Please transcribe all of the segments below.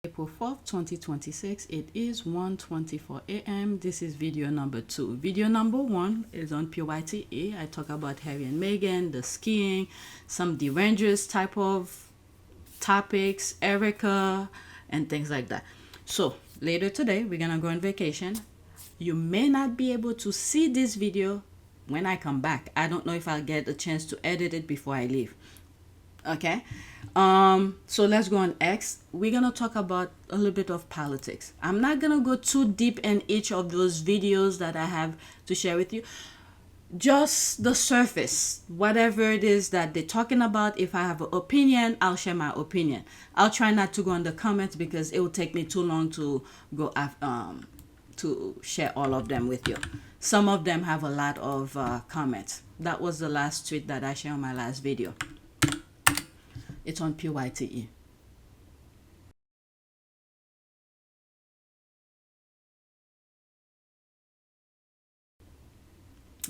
April 4th, 2026. It is 1:24 a.m. This is video number 2. Video number 1 is on PYTE. I talk about Harry and Meghan, the skiing, some derangers type of topics, Erica, and things like that. So later today, we're gonna go on vacation. You may not be able to see this video when I come back. I don't know if I'll get a chance to edit it before I leave. Okay, so let's go on X. We're gonna talk about a little bit of politics. I'm not gonna go too deep in each of those videos that I have to share with you, just the surface, whatever it is that they're talking about. If I have an opinion, I'll share my opinion. I'll try not to go in the comments because it will take me too long to go to share all of them with you. Some of them have a lot of comments. That was the last tweet that I shared on my last video. It's on PYTE.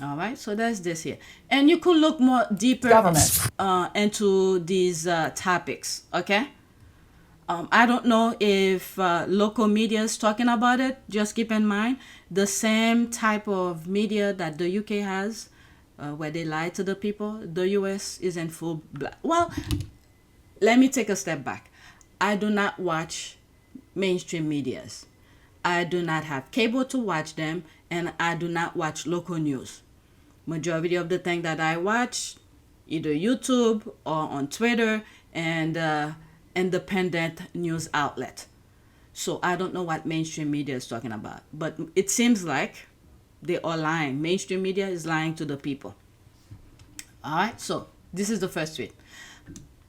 All right, so that's this here, and you could look more deeper into these topics. Okay, I don't know if local media is talking about it. Just keep in mind the same type of media that the UK has, where they lie to the people. The US is in full black. Well, let me take a step back. I do not watch mainstream medias. I do not have cable to watch them, and I do not watch local news. Majority of the thing that I watch, either YouTube or on Twitter and independent news outlet. So I don't know what mainstream media is talking about, but it seems like they are lying. Mainstream media is lying to the people. All right, so this is the first tweet.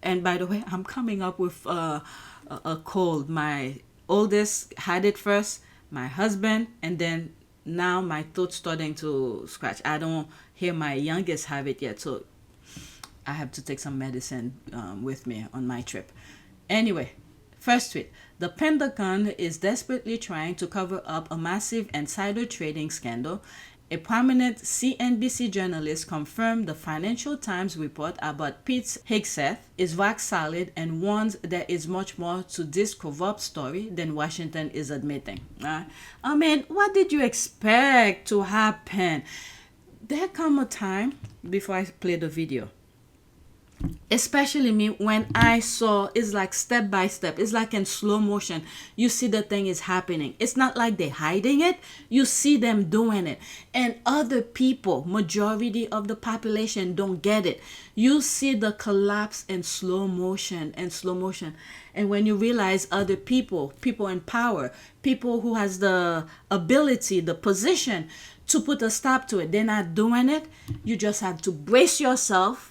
And by the way, I'm coming up with a cold. My oldest had it first, my husband, and then now my throat's starting to scratch. I don't hear my youngest have it yet, so I have to take some medicine with me on my trip. Anyway, first tweet. The Pentagon is desperately trying to cover up a massive insider trading scandal. A prominent CNBC journalist confirmed the Financial Times report about Pete's Hegseth is rock solid and warns there is much more to this corrupt story than Washington is admitting. I mean, what did you expect to happen? There come a time, before I play the video, especially me, when I saw, it's like step by step, it's like in slow motion. You see the thing is happening. It's not like they're hiding it. You see them doing it, and other people, majority of the population, don't get it. You see the collapse in slow motion and when you realize other people in power, people who has the ability, the position to put a stop to it, they're not doing it. You just have to brace yourself.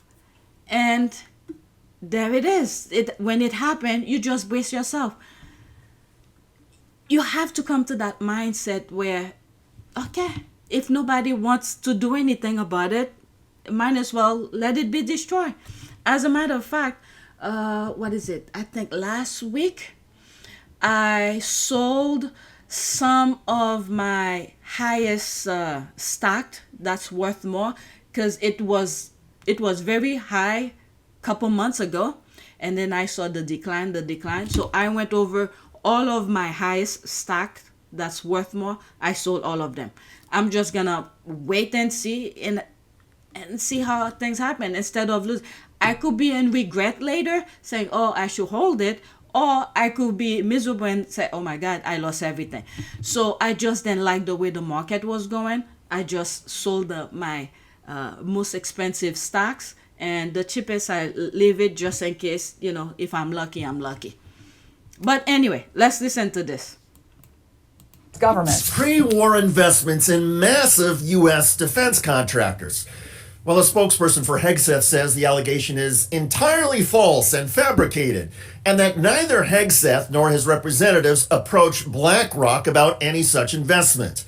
And there it is. When it happened, you just brace yourself. You have to come to that mindset where, okay, if nobody wants to do anything about it, might as well let it be destroyed. As a matter of fact, what is it? I think last week, I sold some of my highest stock that's worth more, because it was very high couple months ago, and then I saw the decline. So I went over all of my highest stock that's worth more. I sold all of them. I'm just gonna wait and see and see how things happen instead of lose. I could be in regret later saying, oh, I should hold it, or I could be miserable and say, oh my God, I lost everything. So I just didn't like the way the market was going. I just sold my most expensive stocks, and the cheapest I leave it just in case, if I'm lucky, I'm lucky. But anyway, let's listen to this. government. Pre-war investments in massive U.S. defense contractors. Well, a spokesperson for Hegseth says the allegation is entirely false and fabricated, and that neither Hegseth nor his representatives approached BlackRock about any such investment.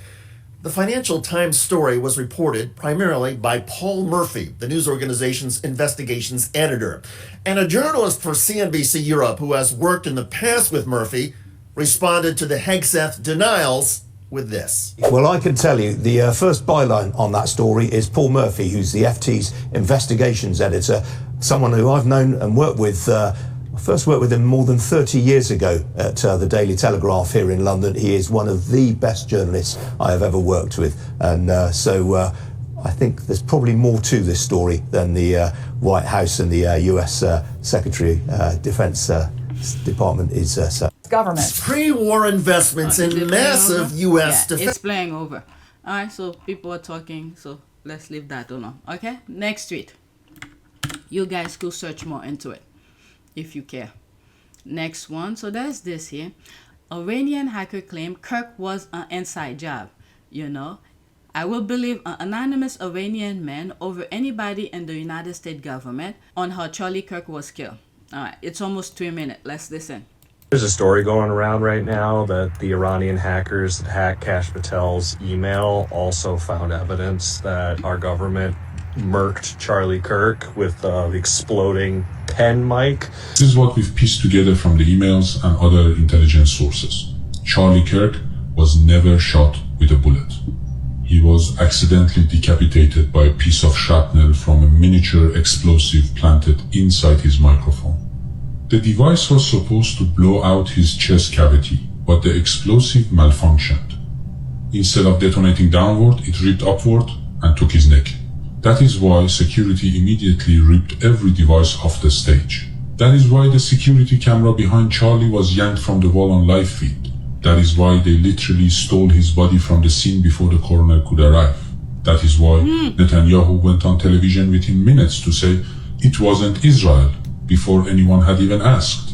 The Financial Times story was reported primarily by Paul Murphy, the news organization's investigations editor, and a journalist for CNBC Europe who has worked in the past with Murphy responded to the Hegseth denials with this. Well, I can tell you the first byline on that story is Paul Murphy, who's the FT's investigations editor, someone who I've known and worked with. I first worked with him more than 30 years ago at the Daily Telegraph here in London. He is one of the best journalists I have ever worked with. And so I think there's probably more to this story than the White House and the US Secretary Defense Department is saying. Government. Pre-war investments in massive U.S. defense. It's playing over. All right, so people are talking, so let's leave that alone. Okay, next tweet. You guys could search more into it if you care. Next one. So there's this here. Iranian hacker claimed Kirk was an inside job. You know, I will believe an anonymous Iranian man over anybody in the United States government on how Charlie Kirk was killed. All right, it's almost 3 minutes. Let's listen. There's a story going around right now that the Iranian hackers that hacked Kash Patel's email also found evidence that our government murked Charlie Kirk with the exploding pen mic. This is what we've pieced together from the emails and other intelligence sources. Charlie Kirk was never shot with a bullet. He was accidentally decapitated by a piece of shrapnel from a miniature explosive planted inside his microphone. The device was supposed to blow out his chest cavity, but the explosive malfunctioned. Instead of detonating downward, it ripped upward and took his neck. That is why security immediately ripped every device off the stage. That is why the security camera behind Charlie was yanked from the wall on live feed. That is why they literally stole his body from the scene before the coroner could arrive. That is why Netanyahu went on television within minutes to say it wasn't Israel, before anyone had even asked.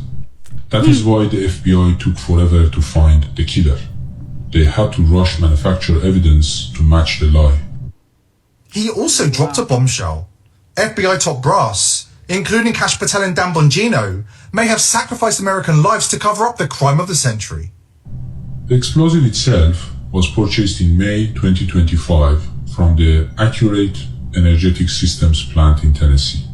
That is why the FBI took forever to find the killer. They had to rush manufacture evidence to match the lie. He also dropped a bombshell. FBI top brass, including Kash Patel and Dan Bongino, may have sacrificed American lives to cover up the crime of the century. The explosive itself was purchased in May 2025 from the Accurate Energetic Systems plant in Tennessee.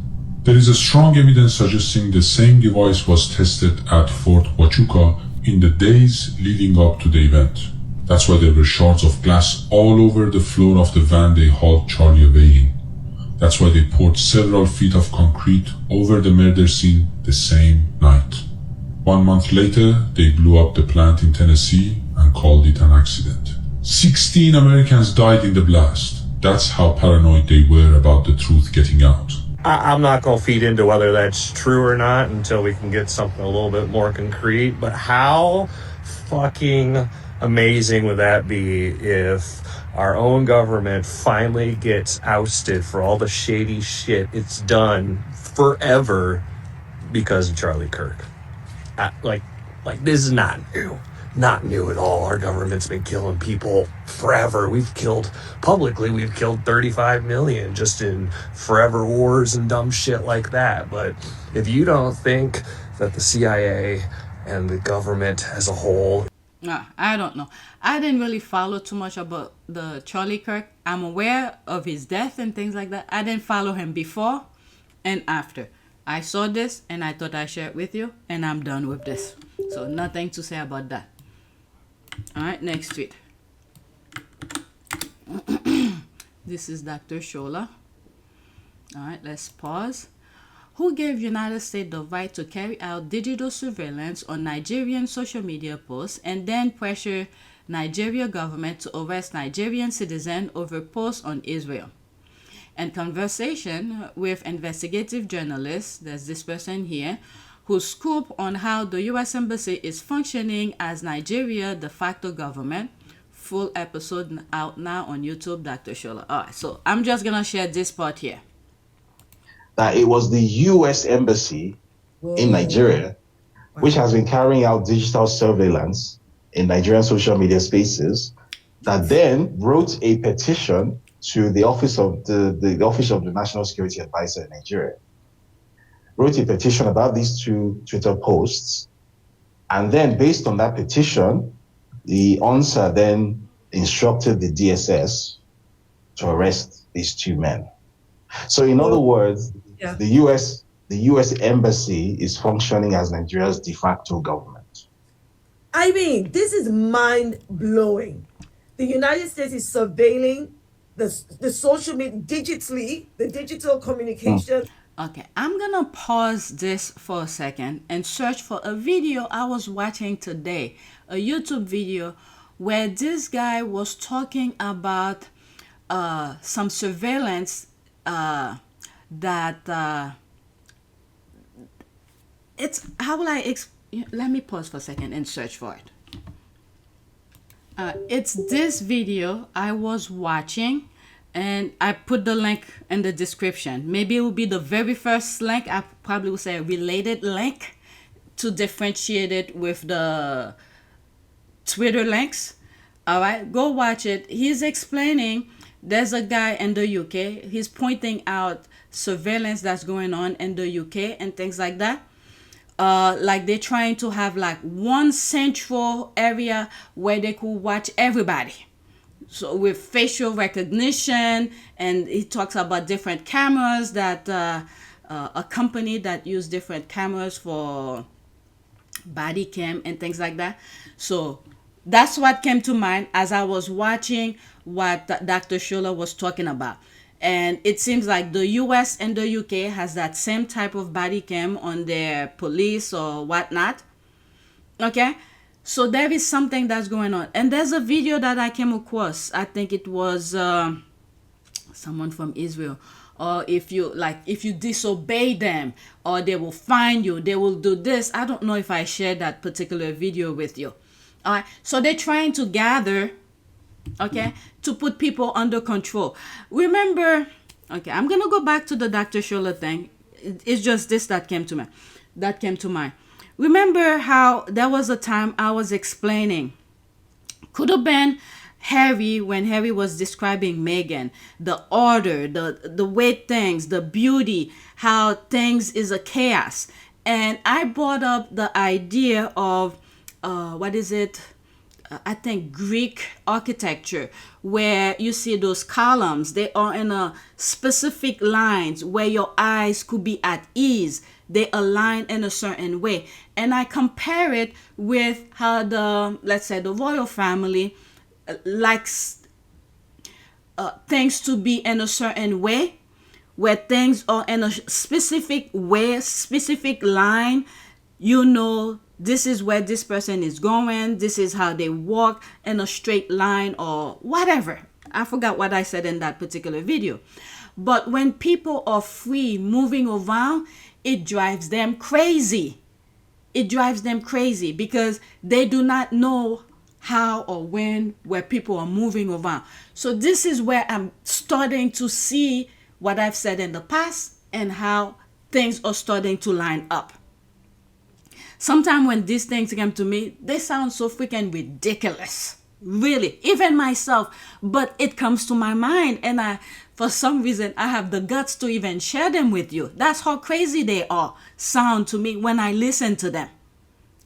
There is a strong evidence suggesting the same device was tested at Fort Huachuca in the days leading up to the event. That's why there were shards of glass all over the floor of the van they hauled Charlie away in. That's why they poured several feet of concrete over the murder scene the same night. 1 month later, they blew up the plant in Tennessee and called it an accident. 16 Americans died in the blast. That's how paranoid they were about the truth getting out. I'm not going to feed into whether that's true or not until we can get something a little bit more concrete, but how fucking amazing would that be if our own government finally gets ousted for all the shady shit it's done forever because of Charlie Kirk? Like this is not new. Not new at all. Our government's been killing people forever. We've killed 35 million just in forever wars and dumb shit like that. But if you don't think that the CIA and the government as a whole... I don't know. I didn't really follow too much about the Charlie Kirk. I'm aware of his death and things like that. I didn't follow him before and after. I saw this and I thought I'd share it with you, and I'm done with this. So nothing to say about that. All right, next tweet. This is Dr. Shola. All right, let's pause. Who gave United States the right to carry out digital surveillance on Nigerian social media posts and then pressure Nigeria government to arrest Nigerian citizens over posts on Israel? And conversation with investigative journalists, there's this person here, who scoop on how the U.S. Embassy is functioning as Nigeria de facto government. Full episode out now on YouTube, Dr. Shola. All right, so I'm just going to share this part here. That it was the U.S. Embassy in Nigeria, which has been carrying out digital surveillance in Nigerian social media spaces that then wrote a petition to the office of the office of the National Security Advisor in Nigeria. Wrote a petition about these two Twitter posts, and then based on that petition, the ONSA then instructed the DSS to arrest these two men. So in other words, the US embassy is functioning as Nigeria's de facto government. I mean, this is mind-blowing. The United States is surveilling the social media digitally, the digital communication. Okay, I'm gonna pause this for a second and search for a video I was watching today, a YouTube video where this guy was talking about some surveillance that it's, how will I let me pause for a second and search for it. It's this video I was watching, and I put the link in the description. Maybe it will be the very first link. I probably will say a related link to differentiate it with the Twitter links. All right, go watch it. He's explaining, there's a guy in the UK. He's pointing out surveillance that's going on in the UK and things like that. Like they're trying to have like one central area where they could watch everybody. So with facial recognition, and he talks about different cameras that a company that use different cameras for body cam and things like that. So that's what came to mind as I was watching what Dr. Shola was talking about. And it seems like the US and the UK has that same type of body cam on their police or whatnot. Okay? So there is something that's going on. And there's a video that I came across. I think it was someone from Israel. Or if you disobey them, or they will find you, they will do this. I don't know if I shared that particular video with you. All right. So they're trying to gather, okay, to put people under control. Remember, okay, I'm going to go back to the Dr. Shola thing. It's just this that came to mind. Remember how there was a time I was explaining, could have been Harry, when Harry was describing Meghan, the order, the way things, the beauty, how things is a chaos. And I brought up the idea of, I think Greek architecture, where you see those columns, they are in a specific lines where your eyes could be at ease. They align in a certain way. And I compare it with how let's say the royal family likes things to be in a certain way, where things are in a specific way, specific line. You know, this is where this person is going. This is how they walk in a straight line or whatever. I forgot what I said in that particular video. But when people are free moving around, it drives them crazy. It drives them crazy because they do not know how or where people are moving around. So this is where I'm starting to see what I've said in the past and how things are starting to line up. Sometimes when these things come to me, they sound so freaking ridiculous. Really, even myself. But it comes to my mind, and for some reason, I have the guts to even share them with you. That's how crazy they sound to me when I listen to them.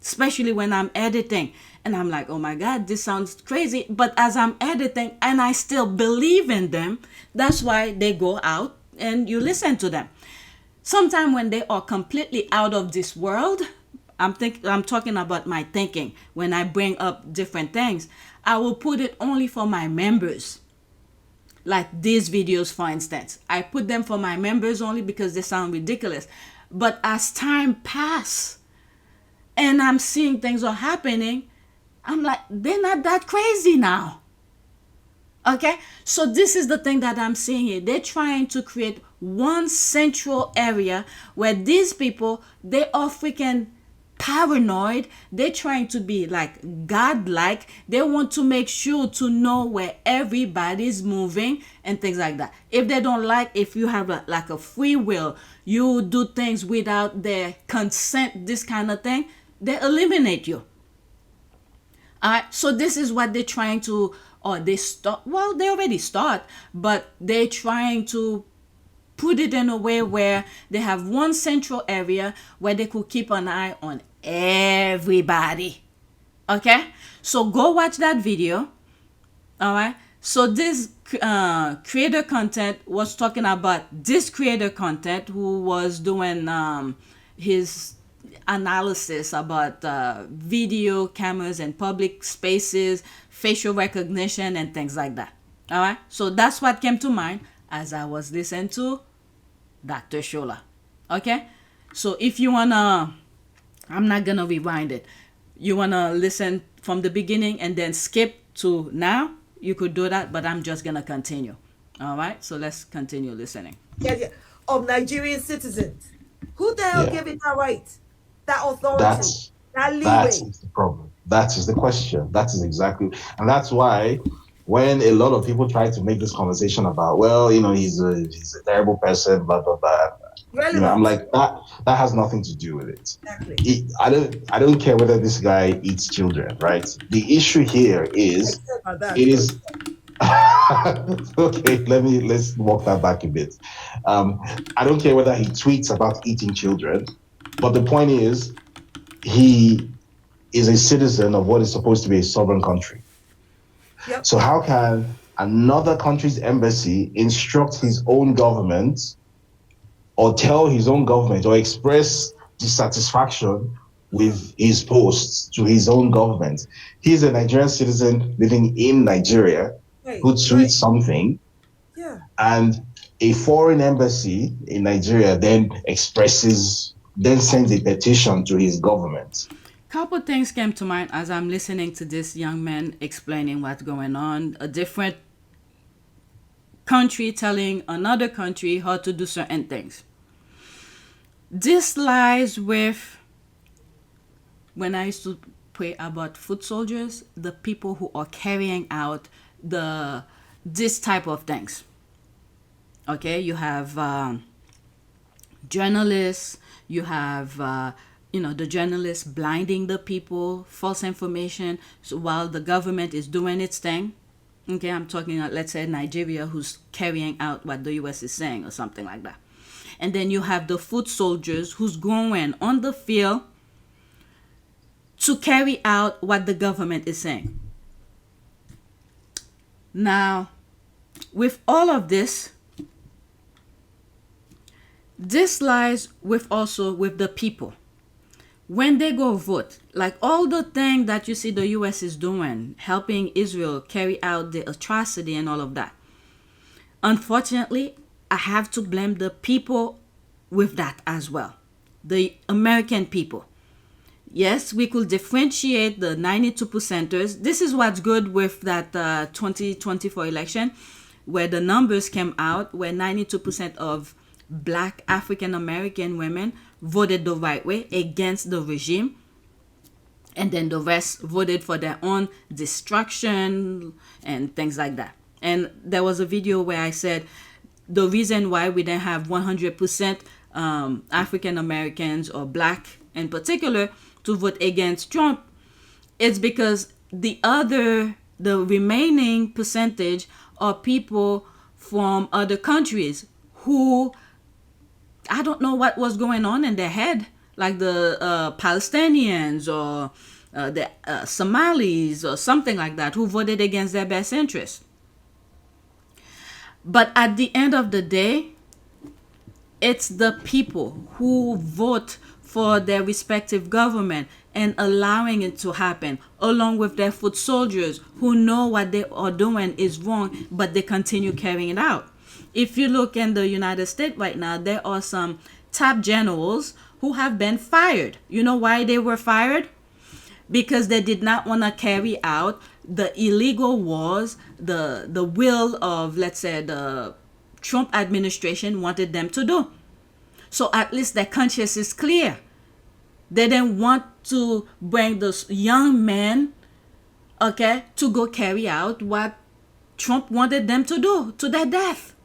Especially when I'm editing. And I'm like, oh my God, this sounds crazy. But as I'm editing and I still believe in them, that's why they go out and you listen to them. Sometimes when they are completely out of this world, I'm talking about my thinking. When I bring up different things, I will put it only for my members. Like these videos, for instance. I put them for my members only because they sound ridiculous. But as time passes and I'm seeing things are happening, I'm like, they're not that crazy now. Okay? So this is the thing that I'm seeing here. They're trying to create one central area where these people, they are freaking paranoid. They're trying to be like godlike. They want to make sure to know where everybody's moving and things like that. If they don't like, if you have like a free will, you do things without their consent, this kind of thing, they eliminate you. So this is what they're trying to, or they start, well, they already start, but they're trying to put it in a way where they have one central area where they could keep an eye on everybody. Okay? So go watch that video. All right? So this creator content was talking about this creator content who was doing his analysis about video cameras and public spaces, facial recognition, and things like that. All right? So that's what came to mind as I was listening to Dr. Shola. Okay? So if you wanna, I'm not gonna rewind it. You wanna listen from the beginning and then skip to now, you could do that, but I'm just gonna continue. All right? So let's continue listening. Yeah. Of Nigerian citizens. Who the hell gave it that right? That authority? That leeway? That is the problem. That is the question. That is exactly, and that's why when a lot of people try to make this conversation about, well, you know, he's a terrible person, blah blah blah. You know, I'm like, that has nothing to do with it. Exactly. I don't care whether this guy eats children, right? The issue here is it is okay, let's walk that back a bit. I don't care whether he tweets about eating children, but the point is he is a citizen of what is supposed to be a sovereign country. Yep. So how can another country's embassy instruct his own government or tell his own government or express dissatisfaction with his posts to his own government? He's a Nigerian citizen living in Nigeria who tweets something, and a foreign embassy in Nigeria then sends a petition to his government. Couple things came to mind as I'm listening to this young man explaining what's going on. A different country telling another country how to do certain things. This lies with, when I used to pray about foot soldiers, the people who are carrying out this type of things. Okay, you have journalists, you have the journalists blinding the people, false information, so while the government is doing its thing. Okay, I'm talking, let's say Nigeria, who's carrying out what the US is saying or something like that. And then you have the foot soldiers who's going on the field to carry out what the government is saying. Now, with all of this, this lies with also with the people. When they go vote, like all the thing that you see the US is doing, helping Israel carry out the atrocity and all of that. Unfortunately, I have to blame the people with that as well. The American people. Yes, we could differentiate the 92%ers. This is what's good with that 2024 election, where the numbers came out, where 92% of Black African American women voted the right way against the regime, and then the rest voted for their own destruction and things like that. And there was a video where I said the reason why we didn't have 100% African Americans or Black in particular to vote against Trump is because the remaining percentage are people from other countries who, I don't know what was going on in their head, like the Palestinians or the Somalis or something like that, who voted against their best interests. But at the end of the day, it's the people who vote for their respective government and allowing it to happen, along with their foot soldiers who know what they are doing is wrong, but they continue carrying it out. If you look in the United States right now, there are some top generals who have been fired. You know why they were fired? Because they did not want to carry out the illegal wars, the will of, let's say, the Trump administration wanted them to do. So at least their conscience is clear. They didn't want to bring those young men, okay, to go carry out what Trump wanted them to do to their death.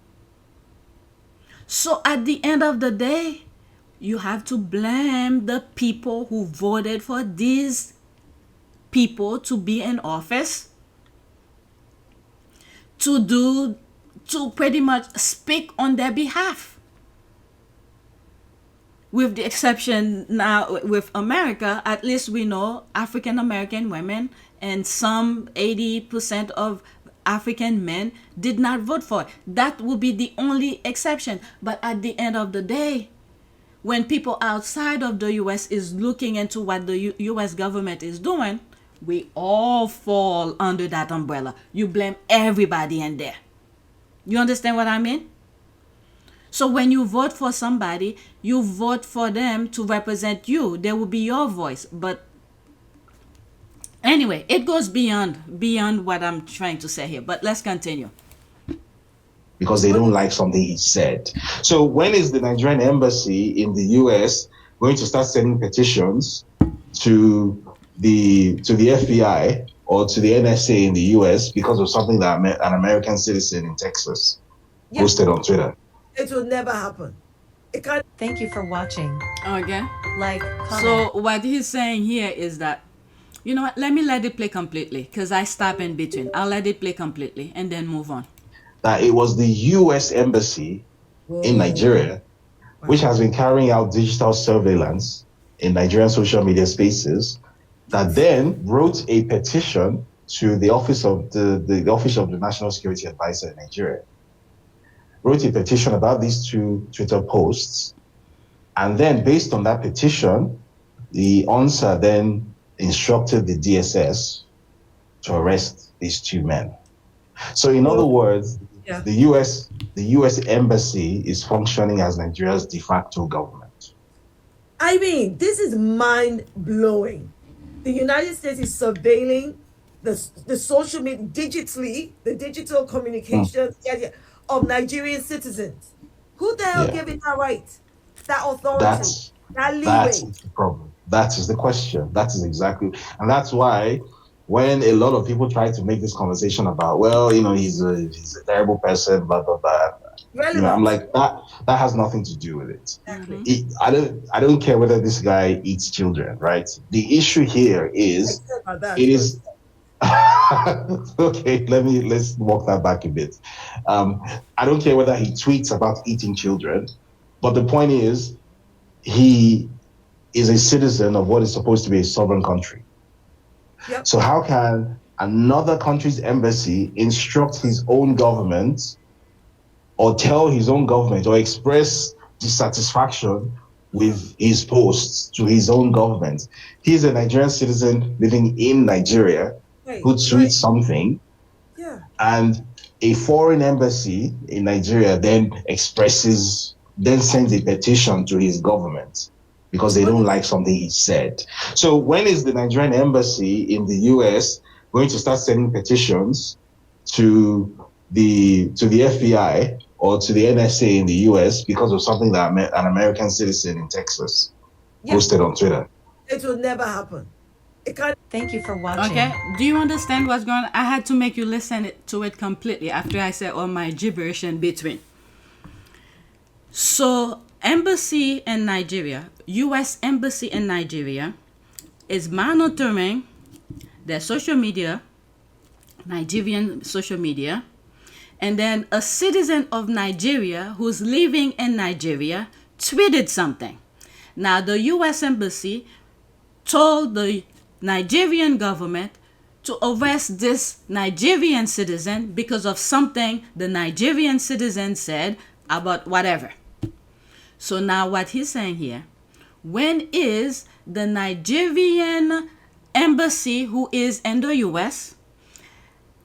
So at the end of the day, you have to blame the people who voted for these people to be in office, to pretty much speak on their behalf. With the exception now with America, at least we know African American women and some 80% of African men did not vote for it. That will be the only exception. But at the end of the day, when people outside of the US is looking into what the US government is doing, we all fall under that umbrella. You blame everybody in there. You understand what I mean? So when you vote for somebody, you vote for them to represent you. They will be your voice. But anyway, it goes beyond what I'm trying to say here. But let's continue. Because they don't like something he said. So when is the Nigerian embassy in the US going to start sending petitions to the FBI or to the NSA in the US because of something that an American citizen in Texas posted on Twitter? It will never happen. It can't. Thank you for watching. Okay. Like, comment. So what he's saying here is that, you know what, let me let it play completely because I stop in between. I'll let it play completely and then move on. That it was the US embassy in Nigeria, which has been carrying out digital surveillance in Nigerian social media spaces, that then wrote a petition to the office of the Office of the National Security Advisor in Nigeria. Wrote a petition about these two Twitter posts. And then based on that petition, the ONSA then instructed the DSS to arrest these two men. So in other words, the US embassy is functioning as Nigeria's de facto government. I mean, this is mind-blowing. The United States is surveilling the social media digitally, the digital communications of Nigerian citizens. Who the hell gave it that right? That authority? That leeway? That's the problem. That is the question. That is exactly, and that's why when a lot of people try to make this conversation about, well, you know, he's a terrible person, blah blah blah. You know, I'm like, that has nothing to do with it. Exactly. I don't care whether this guy eats children, right? The issue here is it is okay, let's walk that back a bit. I don't care whether he tweets about eating children, but the point is he is a citizen of what is supposed to be a sovereign country. Yep. So how can another country's embassy instruct his own government or tell his own government or express dissatisfaction with his posts to his own government? He's a Nigerian citizen living in Nigeria who tweets something, and a foreign embassy in Nigeria then sends a petition to his government because they don't like something he said. So when is the Nigerian embassy in the US going to start sending petitions to the FBI or to the NSA in the US because of something that an American citizen in Texas posted on Twitter? It will never happen. It can't. Thank you for watching. Okay, do you understand what's going on? I had to make you listen to it completely after I said all my gibberish in between. So, embassy in Nigeria, US embassy in Nigeria, is monitoring their social media, Nigerian social media, and then a citizen of Nigeria who's living in Nigeria tweeted something. Now, the US embassy told the Nigerian government to arrest this Nigerian citizen because of something the Nigerian citizen said about whatever. So now what he's saying here, when is the Nigerian embassy who is in the US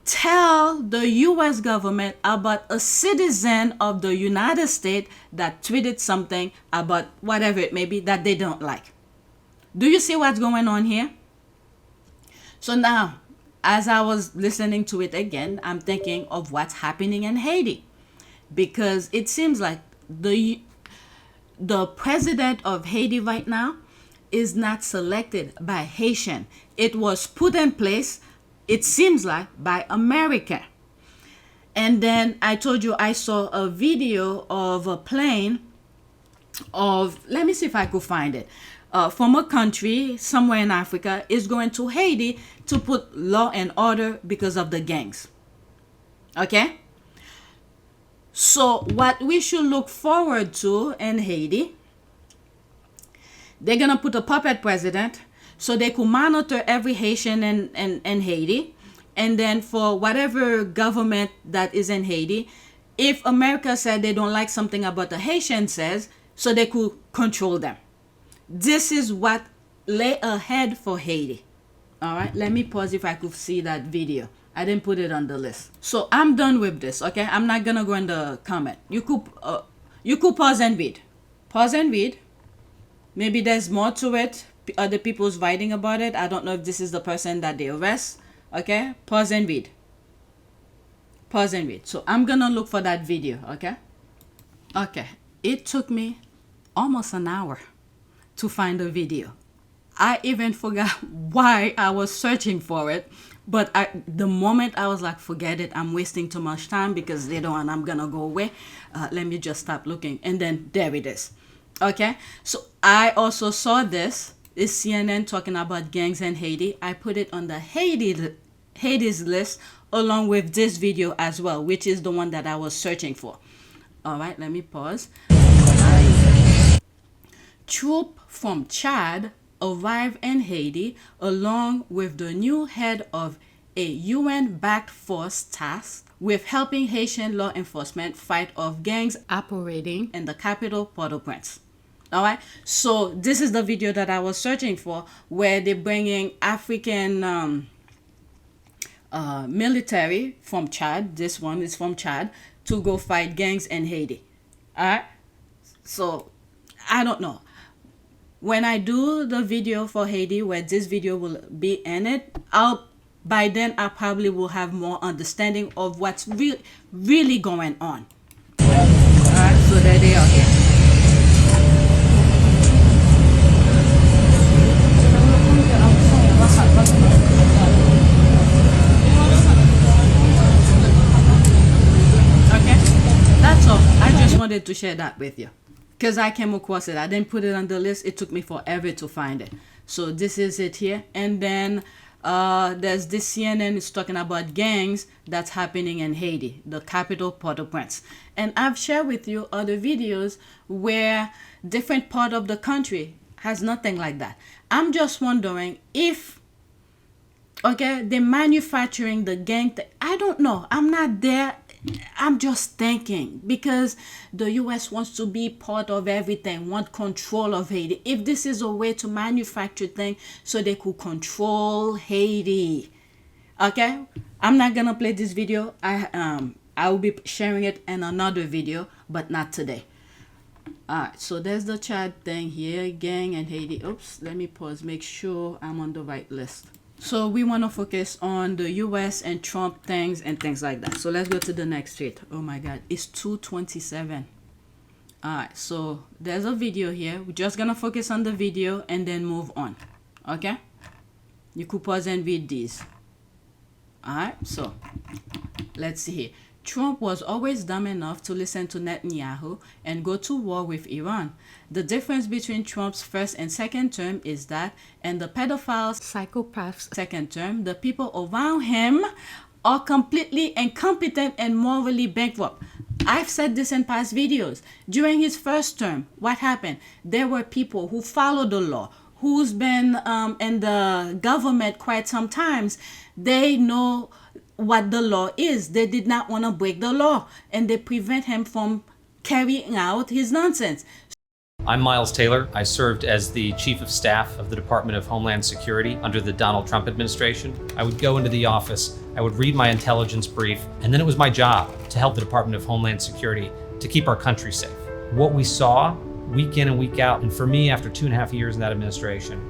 tell the US government about a citizen of the United States that tweeted something about whatever it may be that they don't like? Do you see what's going on here? So now, as I was listening to it again, I'm thinking of what's happening in Haiti, because it seems like the president of Haiti right now is not selected by Haitian. It was put in place, it seems like, by America. And then I told you I saw a video of a plane of, let me see if I could find it, from a country somewhere in Africa is going to Haiti to put law and order because of the gangs. Okay? So what we should look forward to in Haiti, they're going to put a puppet president so they could monitor every Haitian in Haiti. And then for whatever government that is in Haiti, if America said they don't like something about the Haitian says, so they could control them. This is what lay ahead for Haiti. All right, let me pause if I could see that video. I didn't put it on the list. So I'm done with this, okay? I'm not gonna go in the comment. You could pause and read. Pause and read. Maybe there's more to it. Other people's writing about it. I don't know if this is the person that they arrest. Okay? Pause and read. Pause and read. So I'm gonna look for that video, okay? Okay. It took me almost an hour to find the video. I even forgot why I was searching for it. But the moment I was like, forget it, I'm wasting too much time because later on I'm gonna go away. Let me just stop looking. And then there it is. Okay? So I also saw this. It's CNN talking about gangs in Haiti. I put it on the Haiti's list along with this video as well, which is the one that I was searching for. All right, let me pause. Troop from Chad arrived in Haiti along with the new head of a UN-backed force tasked with helping Haitian law enforcement fight off gangs operating in the capital, Port-au-Prince. All right, so this is the video that I was searching for, where they're bringing African military from Chad. This one is from Chad to go fight gangs in Haiti. All right, so I don't know. When I do the video for Haiti, where this video will be in it, by then I probably will have more understanding of what's really going on. All right, so there they are here. Wanted to share that with you because I came across it. I didn't put it on the list. It took me forever to find it. So this is it here. And then there's this CNN is talking about gangs that's happening in Haiti, the capital, Port-au-Prince. And I've shared with you other videos where different part of the country has nothing like that. I'm just wondering if, okay, they're manufacturing the gang thing. I don't know. I'm not there. I'm just thinking because the US wants to be part of everything, want control of Haiti. If this is a way to manufacture things so they could control Haiti. Okay? I'm not gonna play this video. I will be sharing it in another video, but not today. Alright, so there's the Chad thing here, gang and Haiti. Oops, let me pause, make sure I'm on the right list. So we want to focus on the US and Trump things and things like that. So let's go to the next tweet. Oh my God, it's 2:27. All right, so there's a video here. We're just going to focus on the video and then move on. Okay? You could pause and read these. All right, so let's see here. Trump was always dumb enough to listen to Netanyahu and go to war with Iran. The difference between Trump's first and second term is that in the pedophile psychopath's second term, the people around him are completely incompetent and morally bankrupt. I've said this in past videos. During his first term, what happened? There were people who followed the law, who's been in the government quite some times. They know what the law is. They did not want to break the law, and they prevent him from carrying out his nonsense. I'm Miles Taylor. I served as the Chief of Staff of the Department of Homeland Security under the Donald Trump administration. I would go into the office, I would read my intelligence brief, and then it was my job to help the Department of Homeland Security to keep our country safe. What we saw week in and week out, and for me after 2.5 years in that administration,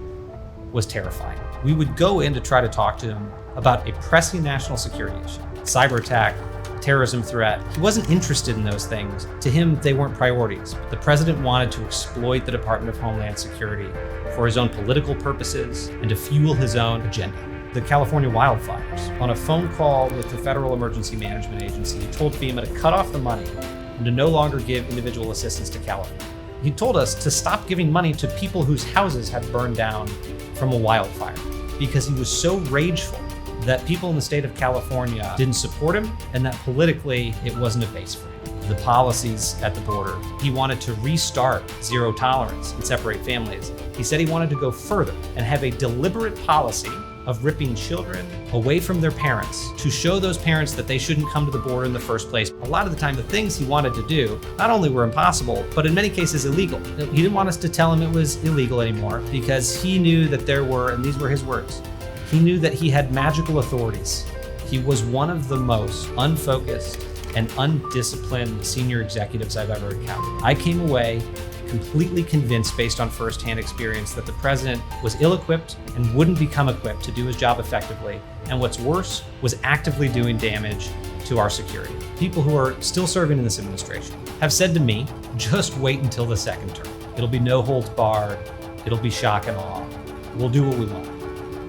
was terrifying. We would go in to try to talk to him about a pressing national security issue, cyber attack, terrorism threat. He wasn't interested in those things. To him, they weren't priorities. The president wanted to exploit the Department of Homeland Security for his own political purposes and to fuel his own agenda. The California wildfires. On a phone call with the Federal Emergency Management Agency, he told FEMA to cut off the money and to no longer give individual assistance to California. He told us to stop giving money to people whose houses had burned down from a wildfire. because he was so rageful that people in the state of California didn't support him, and that politically it wasn't a base for him. The policies at the border, he wanted to restart zero tolerance and separate families. He said he wanted to go further and have a deliberate policy of ripping children away from their parents to show those parents that they shouldn't come to the border in the first place. A lot of the time, the things he wanted to do not only were impossible, but in many cases illegal. He didn't want us to tell him it was illegal anymore because he knew that there were, and these were his words, he knew that he had magical authorities. He was one of the most unfocused and undisciplined senior executives I've ever encountered. I came away completely convinced, based on firsthand experience, that the president was ill-equipped and wouldn't become equipped to do his job effectively, and what's worse, was actively doing damage to our security. People who are still serving in this administration have said to me, just wait until the second term. It'll be no holds barred, it'll be shock and awe. We'll do what we want.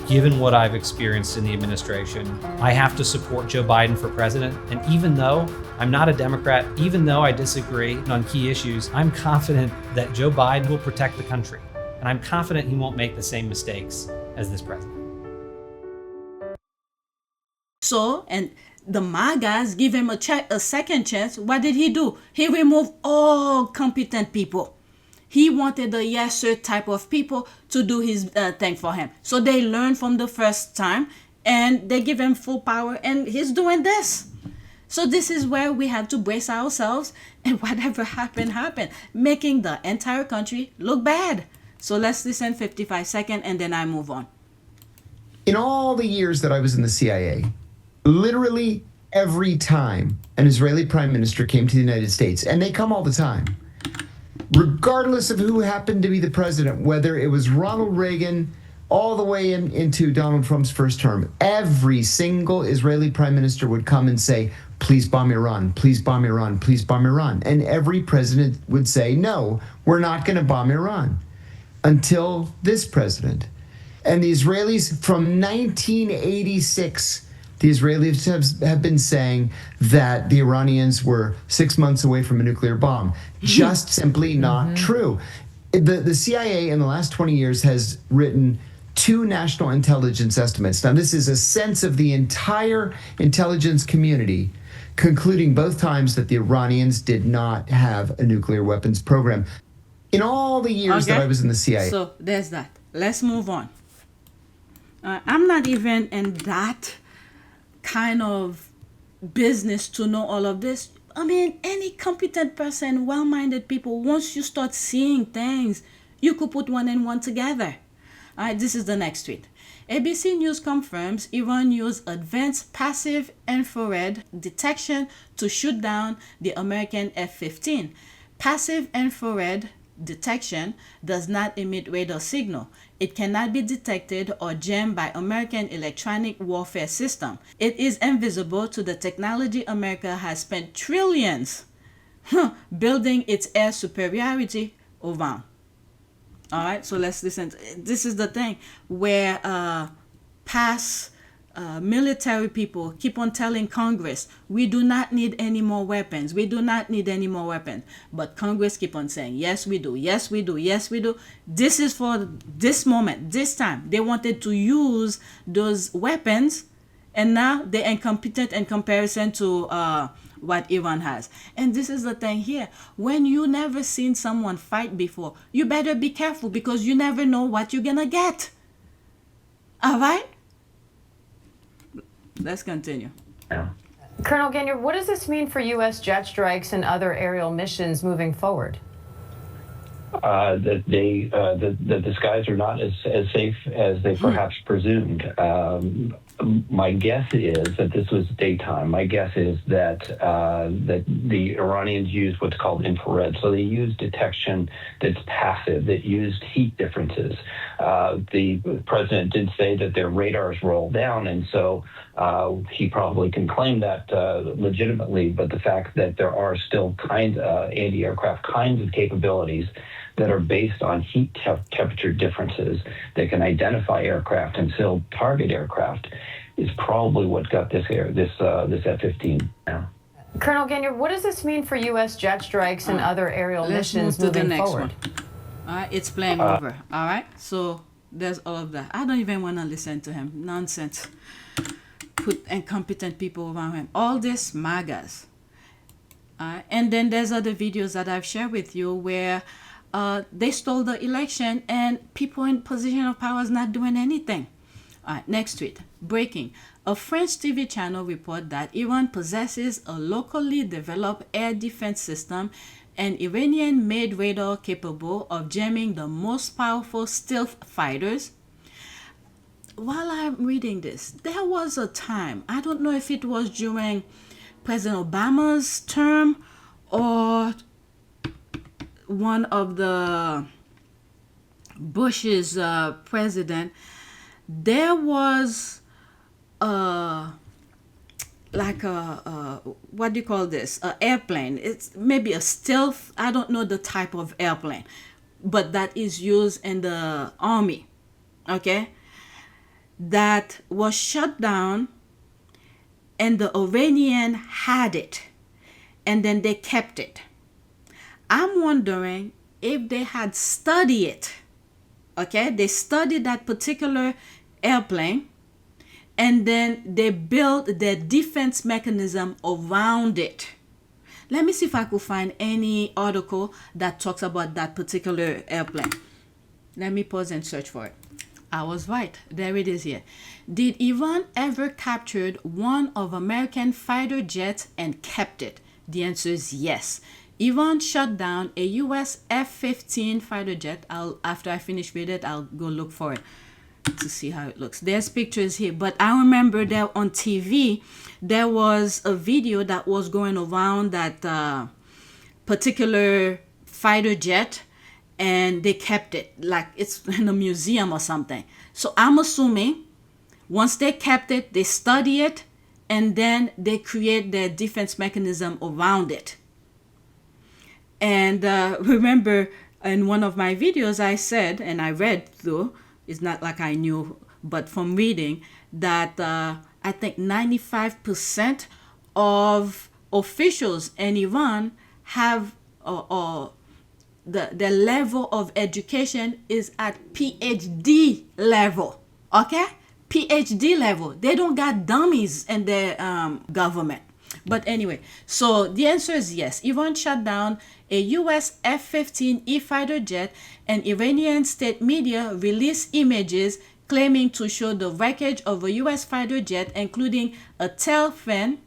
Given what I've experienced in the administration, I have to support Joe Biden for president. And even though I'm not a Democrat, even though I disagree on key issues, I'm confident that Joe Biden will protect the country. And I'm confident he won't make the same mistakes as this president. So, and the MAGAs give him a second chance. What did he do? He removed all competent people. He wanted the yes sir type of people to do his thing for him. So they learned from the first time and they give him full power, and he's doing this. So this is where we have to brace ourselves, and whatever happened, making the entire country look bad. So let's listen 55 seconds and then I move on. In all the years that I was in the CIA, literally every time an Israeli prime minister came to the United States, and they come all the time, regardless of who happened to be the president, whether it was Ronald Reagan all the way into Donald Trump's first term, every single Israeli prime minister would come and say, please bomb Iran, please bomb Iran, please bomb Iran. And every president would say, no, we're not going to bomb Iran, until this president. And the Israelis from 1986, the Israelis have been saying that the Iranians were 6 months away from a nuclear bomb. Just simply not true. The CIA in the last 20 years has written 2 national intelligence estimates. Now, this is a sense of the entire intelligence community, concluding both times that the Iranians did not have a nuclear weapons program. In all the years that I was in the CIA. So there's that. Let's move on. I'm not even in that kind of business to know all of this. I mean, any competent person, well-minded people, once you start seeing things, you could put one and one together. All right, this is the next tweet. ABC News confirms Iran used advanced passive infrared detection to shoot down the American F-15. Passive infrared detection does not emit radar signal. It cannot be detected or jammed by American electronic warfare system. It is invisible to the technology America has spent trillions building its air superiority over. All right, so let's listen. This is the thing where past military people keep on telling Congress, we do not need any more weapons. We do not need any more weapons. But Congress keep on saying, yes, we do. Yes, we do. Yes, we do. This is for this moment, this time. They wanted to use those weapons, and now they're incompetent in comparison to what Iran has. And this is the thing here. When you never seen someone fight before, you better be careful because you never know what you're going to get. All right? Let's continue. Colonel Gagnor, what does this mean for U.S. jet strikes and other aerial missions moving forward? That the skies are not as safe as they perhaps presumed. My guess is that this was daytime. My guess is that that the Iranians used what's called infrared. So they used detection that's passive, that used heat differences. The president did say that their radars rolled down, and so he probably can claim that legitimately. But the fact that there are still anti-aircraft kinds of capabilities that are based on heat temperature differences that can identify aircraft and still target aircraft is probably what got this F-15 now. Colonel Gagnor, what does this mean for U.S. jet strikes and other aerial missions moving forward? All right, it's playing over. All right, so There's all of that. I don't even want to listen to him. Nonsense. Put incompetent people around him. All this MAGAs. And then there's other videos that I've shared with you where they stole the election and people in position of power is not doing anything. All right, next tweet. Breaking. A French TV channel report that Iran possesses a locally developed air defense system and Iranian-made radar capable of jamming the most powerful stealth fighters. While I'm reading this, there was a time, I don't know if it was during President Obama's term or one of the Bush's president, there was like a what do you call this? An airplane. It's maybe a stealth. I don't know the type of airplane, but that is used in the army. Okay, that was shut down, and the Iranian had it, and then they kept it. I'm wondering if they had studied it. Okay, they studied that particular airplane, and then they built their defense mechanism around it. Let me see if I could find any article that talks about that particular airplane. Let me pause and search for it. I was right. There it is here. Did Iran ever capture one of American fighter jets and kept it? The answer is yes. Iran shut down a U.S. F-15 fighter jet. After I finish reading it, I'll go look for it to see how it looks. There's pictures here, but I remember that on TV there was a video that was going around that particular fighter jet, and they kept it like it's in a museum or something. So I'm assuming once they kept it, they study it, and then they create their defense mechanism around it. And remember in one of my videos I said, and I read through, it's not like I knew, but from reading, that I think 95% of officials in Iran have the level of education is at PhD level. Okay? PhD level. They don't got dummies in their government. But anyway, so the answer is yes. Iran shut down a U.S. F-15E fighter jet, and Iranian state media released images claiming to show the wreckage of a U.S. fighter jet, including a tail fin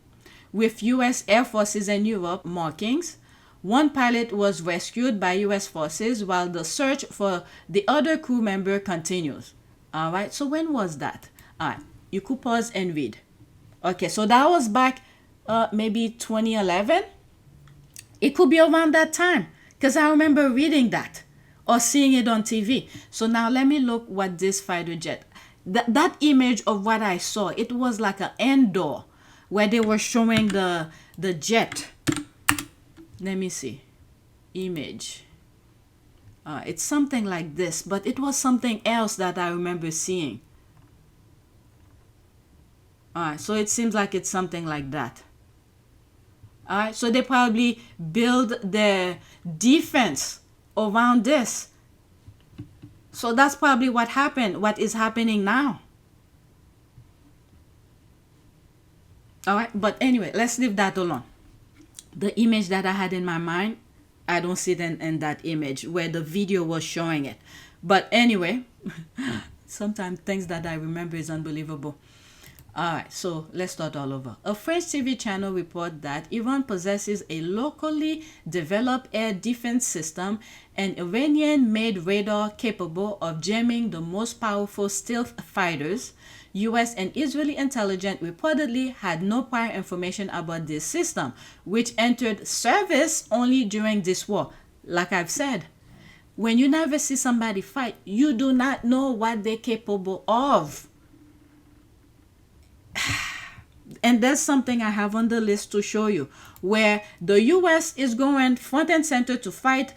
with U.S. Air Forces and Europe markings. One pilot was rescued by U.S. forces while the search for the other crew member continues. All right, so when was that? All right, you could pause and read. Okay, so that was back maybe 2011. It could be around that time because I remember reading that or seeing it on TV. So now let me look what this fighter jet, that image of what I saw, it was like an indoor where they were showing the jet. Let me see. Image. It's something like this, but it was something else that I remember seeing. Alright, so it seems like it's something like that. Alright, so they probably build their defense around this. So that's probably what happened, what is happening now. Alright, but anyway, let's leave that alone. The image that I had in my mind, I don't see it in that image where the video was showing it. But anyway, sometimes things that I remember is unbelievable. Alright, so let's start all over. A French TV channel report that Iran possesses a locally developed air defense system and Iranian-made radar capable of jamming the most powerful stealth fighters. U.S. and Israeli intelligence reportedly had no prior information about this system, which entered service only during this war. Like I've said, when you never see somebody fight, you do not know what they're capable of. And there's something I have on the list to show you where the U.S. is going front and center to fight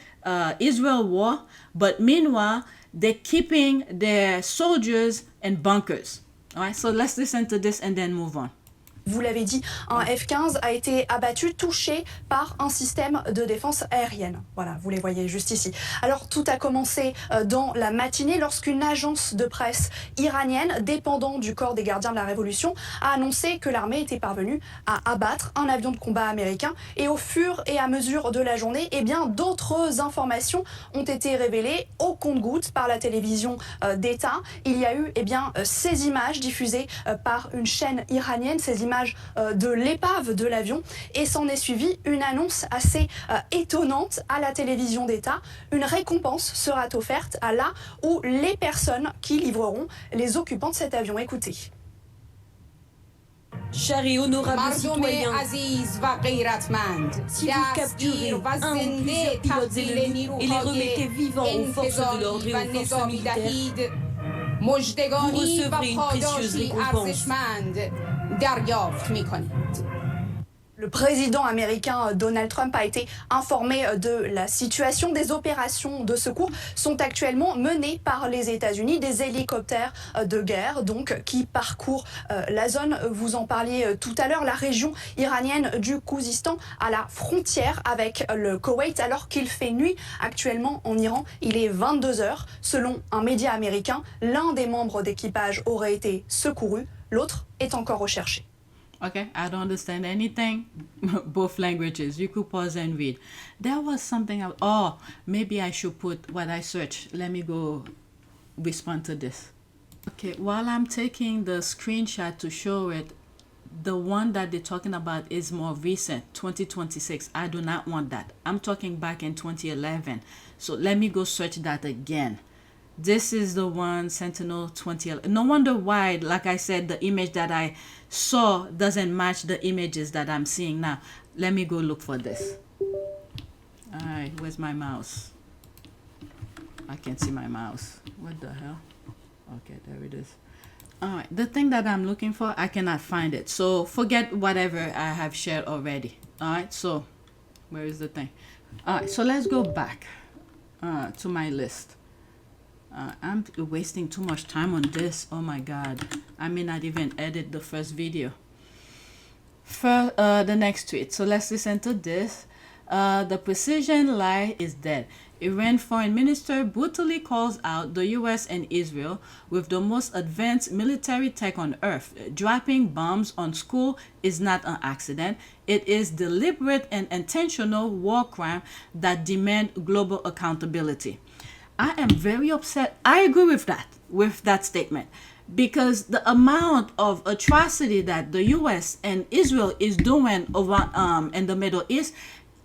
Israel war, but meanwhile, they're keeping their soldiers in bunkers. All right, so let's listen to this and then move on. Vous l'avez dit, un F-15 a été abattu, touché par un système de défense aérienne. Voilà, vous les voyez juste ici. Alors, tout a commencé dans la matinée lorsqu'une agence de presse iranienne, dépendant du corps des gardiens de la Révolution, a annoncé que l'armée était parvenue à abattre un avion de combat américain. Et au fur et à mesure de la journée, eh bien, d'autres informations ont été révélées au compte-gouttes par la télévision d'État. Il y a eu, eh bien, ces images diffusées par une chaîne iranienne, ces images de l'épave de l'avion, et s'en est suivi une annonce assez étonnante à la télévision d'État. Une récompense sera offerte à la ou les personnes qui livreront les occupants de cet avion. Écoutez. Chers et honorables citoyens, si vous capturez un ou plusieurs pilotes ennemis et les remettez vivants aux forces de l'ordre et aux forces militaires, vous recevrez une précieuse récompense. Le président américain Donald Trump a été informé de la situation. Des opérations de secours sont actuellement menées par les États-Unis, des hélicoptères de guerre donc qui parcourent la zone. Vous en parliez tout à l'heure, la région iranienne du Khouzistan à la frontière avec le Koweït, alors qu'il fait nuit actuellement en Iran. Il est 22h. Selon un média américain, l'un des membres d'équipage aurait été secouru, l'autre est encore recherché. Okay, I don't understand anything. Both languages. You could pause and read. There was something. Maybe I should put what I searched. Let me go respond to this. Okay, while I'm taking the screenshot to show it, the one that they're talking about is more recent, 2026. I do not want that. I'm talking back in 2011. So let me go search that again. This is the one, Sentinel 2011. No wonder why, like I said, the image that I saw doesn't match the images that I'm seeing now. Let me go look for this. All right, where's my mouse? I can't see my mouse. What the hell? Okay, there it is. All right, the thing that I'm looking for, I cannot find it. So forget whatever I have shared already. All right, so where is the thing? All right, so let's go back to my list. I'm wasting too much time on this. Oh my God. I may not even edit the first video. For the next tweet. So let's listen to this. The precision lie is dead. Iran foreign minister brutally calls out the US and Israel with the most advanced military tech on earth. Dropping bombs on school is not an accident. It is deliberate and intentional war crime that demand global accountability. I am very upset. I agree with that statement, because the amount of atrocity that the U.S. and Israel is doing over in the Middle East,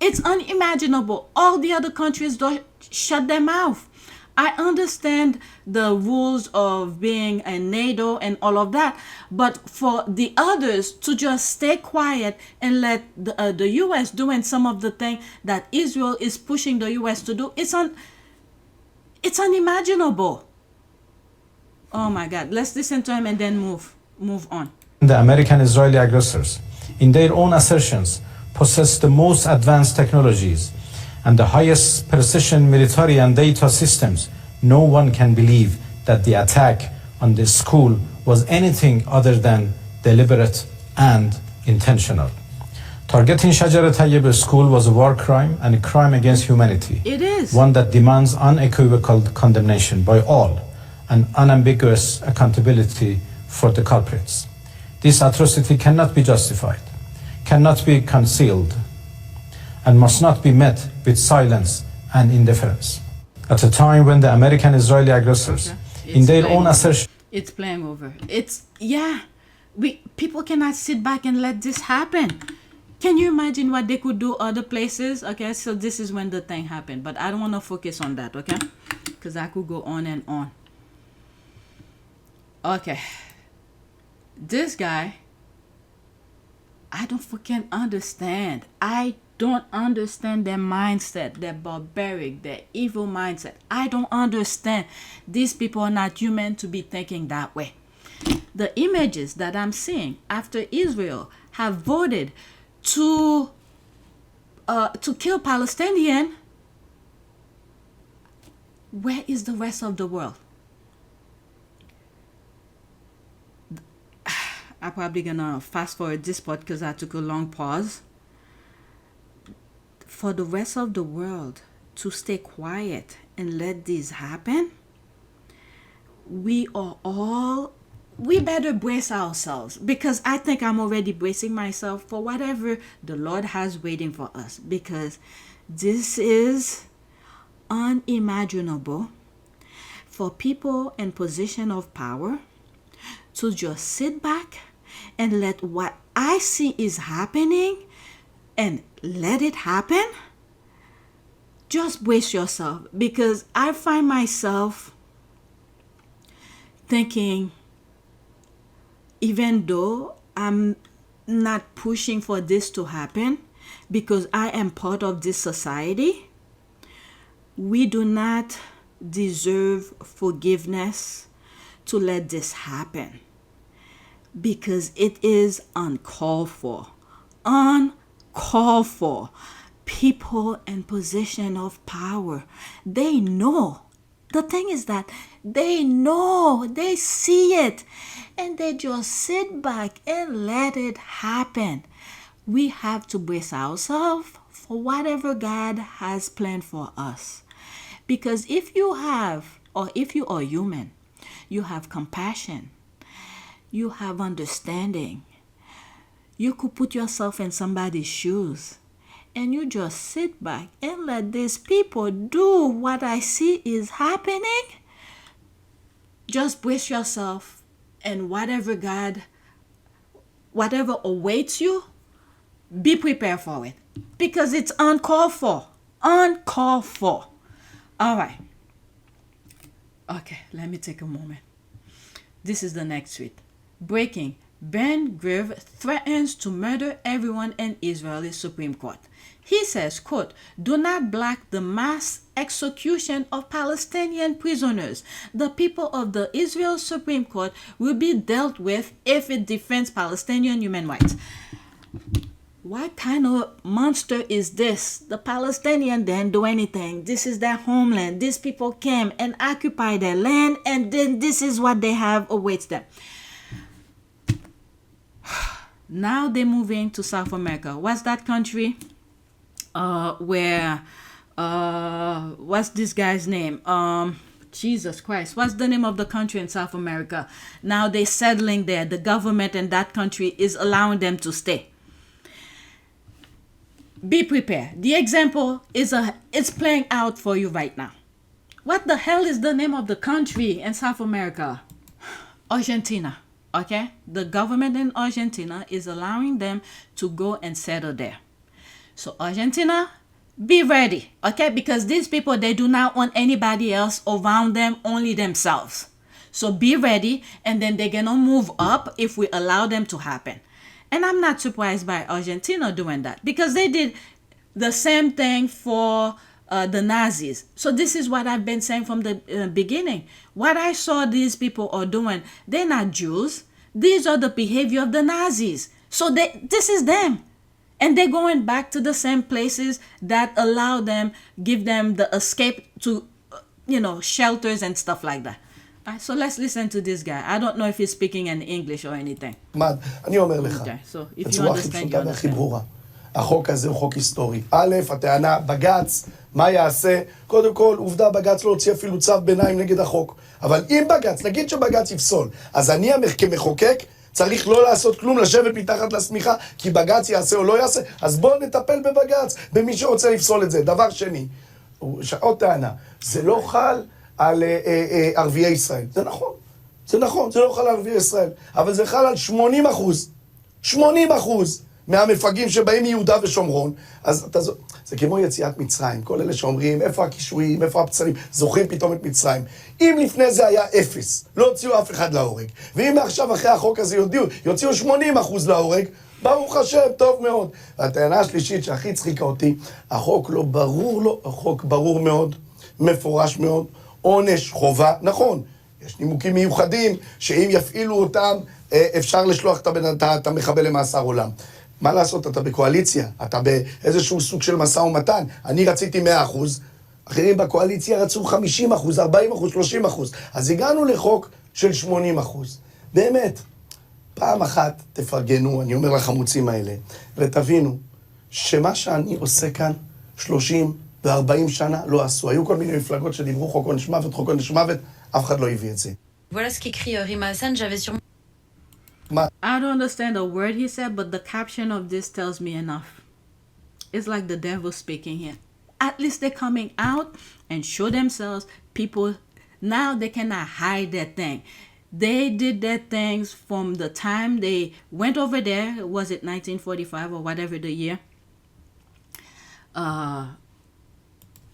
it's unimaginable. All the other countries don't shut their mouth. I understand the rules of being a NATO and all of that, but for the others to just stay quiet and let the U.S. doing some of the things that Israel is pushing the U.S. to do, it's unimaginable. Oh my God. Let's listen to him and then move on. The American-Israeli aggressors, in their own assertions, possess the most advanced technologies and the highest precision military and data systems. No one can believe that the attack on this school was anything other than deliberate and intentional. Targeting Shajar Tayyib School was a war crime and a crime against humanity. It is. One that demands unequivocal condemnation by all and unambiguous accountability for the culprits. This atrocity cannot be justified, cannot be concealed, and must not be met with silence and indifference. At a time when the American-Israeli aggressors, in their own assertion... It's playing over. People cannot sit back and let this happen. Can you imagine what they could do other places? Okay, so this is when the thing happened. But I don't want to focus on that, okay? Because I could go on and on. Okay. This guy, I don't fucking understand. I don't understand their mindset, their barbaric, their evil mindset. I don't understand. These people are not human to be thinking that way. The images that I'm seeing after Israel have voted to kill Palestinian, where is the rest of the world? I'm probably gonna fast forward this part because I took a long pause. For the rest of the world to stay quiet and let this happen, we better brace ourselves, because I think I'm already bracing myself for whatever the Lord has waiting for us, because this is unimaginable for people in position of power to just sit back and let what I see is happening and let it happen. Just brace yourself, because I find myself thinking, even though I'm not pushing for this to happen because I am part of this society, we do not deserve forgiveness to let this happen, because it is uncalled for. Uncalled for. People in position of power, they know. The thing is that they know, they see it, and they just sit back and let it happen. We have to brace ourselves for whatever God has planned for us. Because if you have, or if you are human, you have compassion, you have understanding, you could put yourself in somebody's shoes, and you just sit back and let these people do what I see is happening. Just brace yourself, and whatever awaits you, be prepared for it, because it's uncalled for. Uncalled for. All right. Okay, let me take a moment. This is the next tweet. Breaking. Ben Gvir threatens to murder everyone in Israeli Supreme Court. He says, quote, "Do not block the mass execution of Palestinian prisoners. The people of the Israel Supreme Court will be dealt with if it defends Palestinian human rights." What kind of monster is this? The Palestinians didn't do anything. This is their homeland. These people came and occupied their land, and then this is what they have awaits them. Now they're moving to South America. What's that country? What's this guy's name? Jesus Christ. What's the name of the country in South America? Now they're settling there. The government in that country is allowing them to stay. Be prepared. The example it's playing out for you right now. What the hell is the name of the country in South America? Argentina. Okay? The government in Argentina is allowing them to go and settle there. So Argentina, be ready, okay? Because these people, they do not want anybody else around them, only themselves. So be ready, and then they're gonna move up if we allow them to happen. And I'm not surprised by Argentina doing that, because they did the same thing for the Nazis. So this is what I've been saying from the beginning. What I saw these people are doing, they're not Jews. These are the behavior of the Nazis. So this is them. And they're going back to the same places that allow them, give them the escape to, shelters and stuff like that. So let's listen to this guy. I don't know if he's speaking in English or anything. אני אומר לך, בצורה הכי פשוטה והכי ברורה, החוק הזה הוא חוק היסטורי. א', הטענה, בג"ץ, מה יעשה? קודם כל, עובדה, בג"ץ לא הוציא אפילו צו ביניים נגד החוק. אבל אם בג"ץ, נגיד שבג"ץ יפסול, אז אני כמחוקק צריך לא לעשות כלום, לשבת מתחת לשמיכה, כי בג"ץ יעשה או לא יעשה, אז בואו נטפל בבג"ץ, במי שרוצה לפסול את זה. דבר שני, עוד טענה, זה לא חל על ערביי ישראל. זה נכון, זה לא חל על ערביי ישראל, אבל זה חל על 80% מהמפגעים שבאים מיהודה ושומרון. אז זה כמו יציאת מצרים, כל אלה שאומרים איפה הקישויים, איפה הפצלים, זוכרים פתאום את מצרים. אם לפני זה היה 0, לא הוציאו אף אחד להורג, ואם עכשיו אחרי החוק הזה יוציאו 80% להורג, ברוך השם, טוב מאוד. והטענה השלישית שהכי צחיקה אותי, החוק לא ברור לו, החוק ברור מאוד, מפורש מאוד, עונש חובה, נכון, יש נימוקים מיוחדים שאם יפעילו אותם אפשר לשלוח את המחבל למאסר עולם. מה לעשות? אתה בקואליציה, אתה באיזשהו סוג של משא ומתן. אני רציתי 100%, אחרים בקואליציה רצו 50%, 40%, 30%. אז הגענו לחוק של 80%. באמת, פעם אחת תפרגנו, אני אומר לחמוצים האלה, ותבינו שמה שאני עושה כאן 30 ו-40 שנה לא עשו. היו כל מיני מפלגות שדיברו חוק עונש מוות, חוק עונש מוות, אף אחד לא הביא את זה. Voilà ce qu'écrit Rima Hassan, j'avais sur... I don't understand a word he said, but the caption of this tells me enough. It's like the devil speaking here. At least they're coming out and show themselves. People, now they cannot hide that thing. They did their things from the time they went over there. Was it 1945 or whatever the year?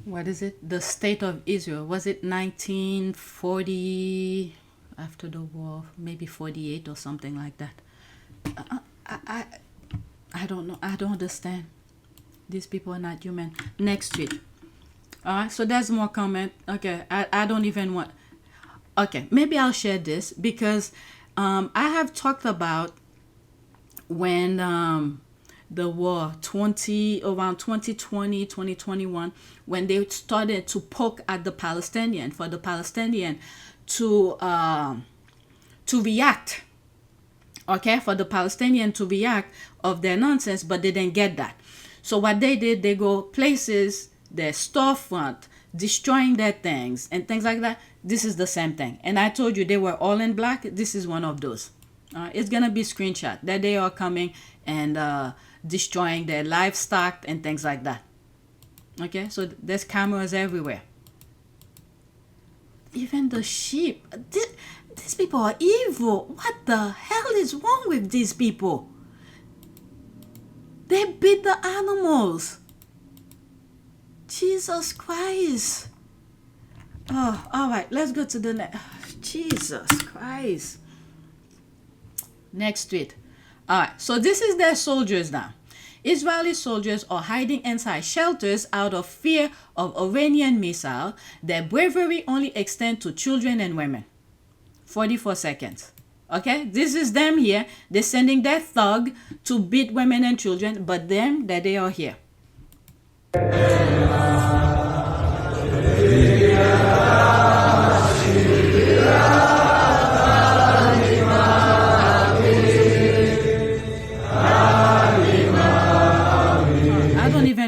What is it? The State of Israel. Was it 1940... after the war, maybe 48 or something like that. I don't know. I don't understand. These people are not human. Next tweet. All right, so there's more comment. Okay, I don't even want... Okay, maybe I'll share this because I have talked about when the war, around 2020, 2021, when they started to poke at the Palestinian, for the Palestinian to react, okay, for the Palestinian to react of their nonsense, but they didn't get that. So what they did, they go places, their storefront, destroying their things and things like that. This is the same thing. And I told you they were all in black. This is one of those. It's gonna be screenshot that they are coming and destroying their livestock and things like that. Okay, so there's cameras everywhere. Even the sheep. These people are evil. What the hell is wrong with these people? They beat the animals. Jesus Christ. Oh, all right. Let's go to the next. Jesus Christ. Next tweet. All right. So this is their soldiers now. Israeli soldiers are hiding inside shelters out of fear of Iranian missile. Their bravery only extends to children and women. 44 seconds. Okay, this is them here. They're sending their thug to beat women and children, but them, that they are here.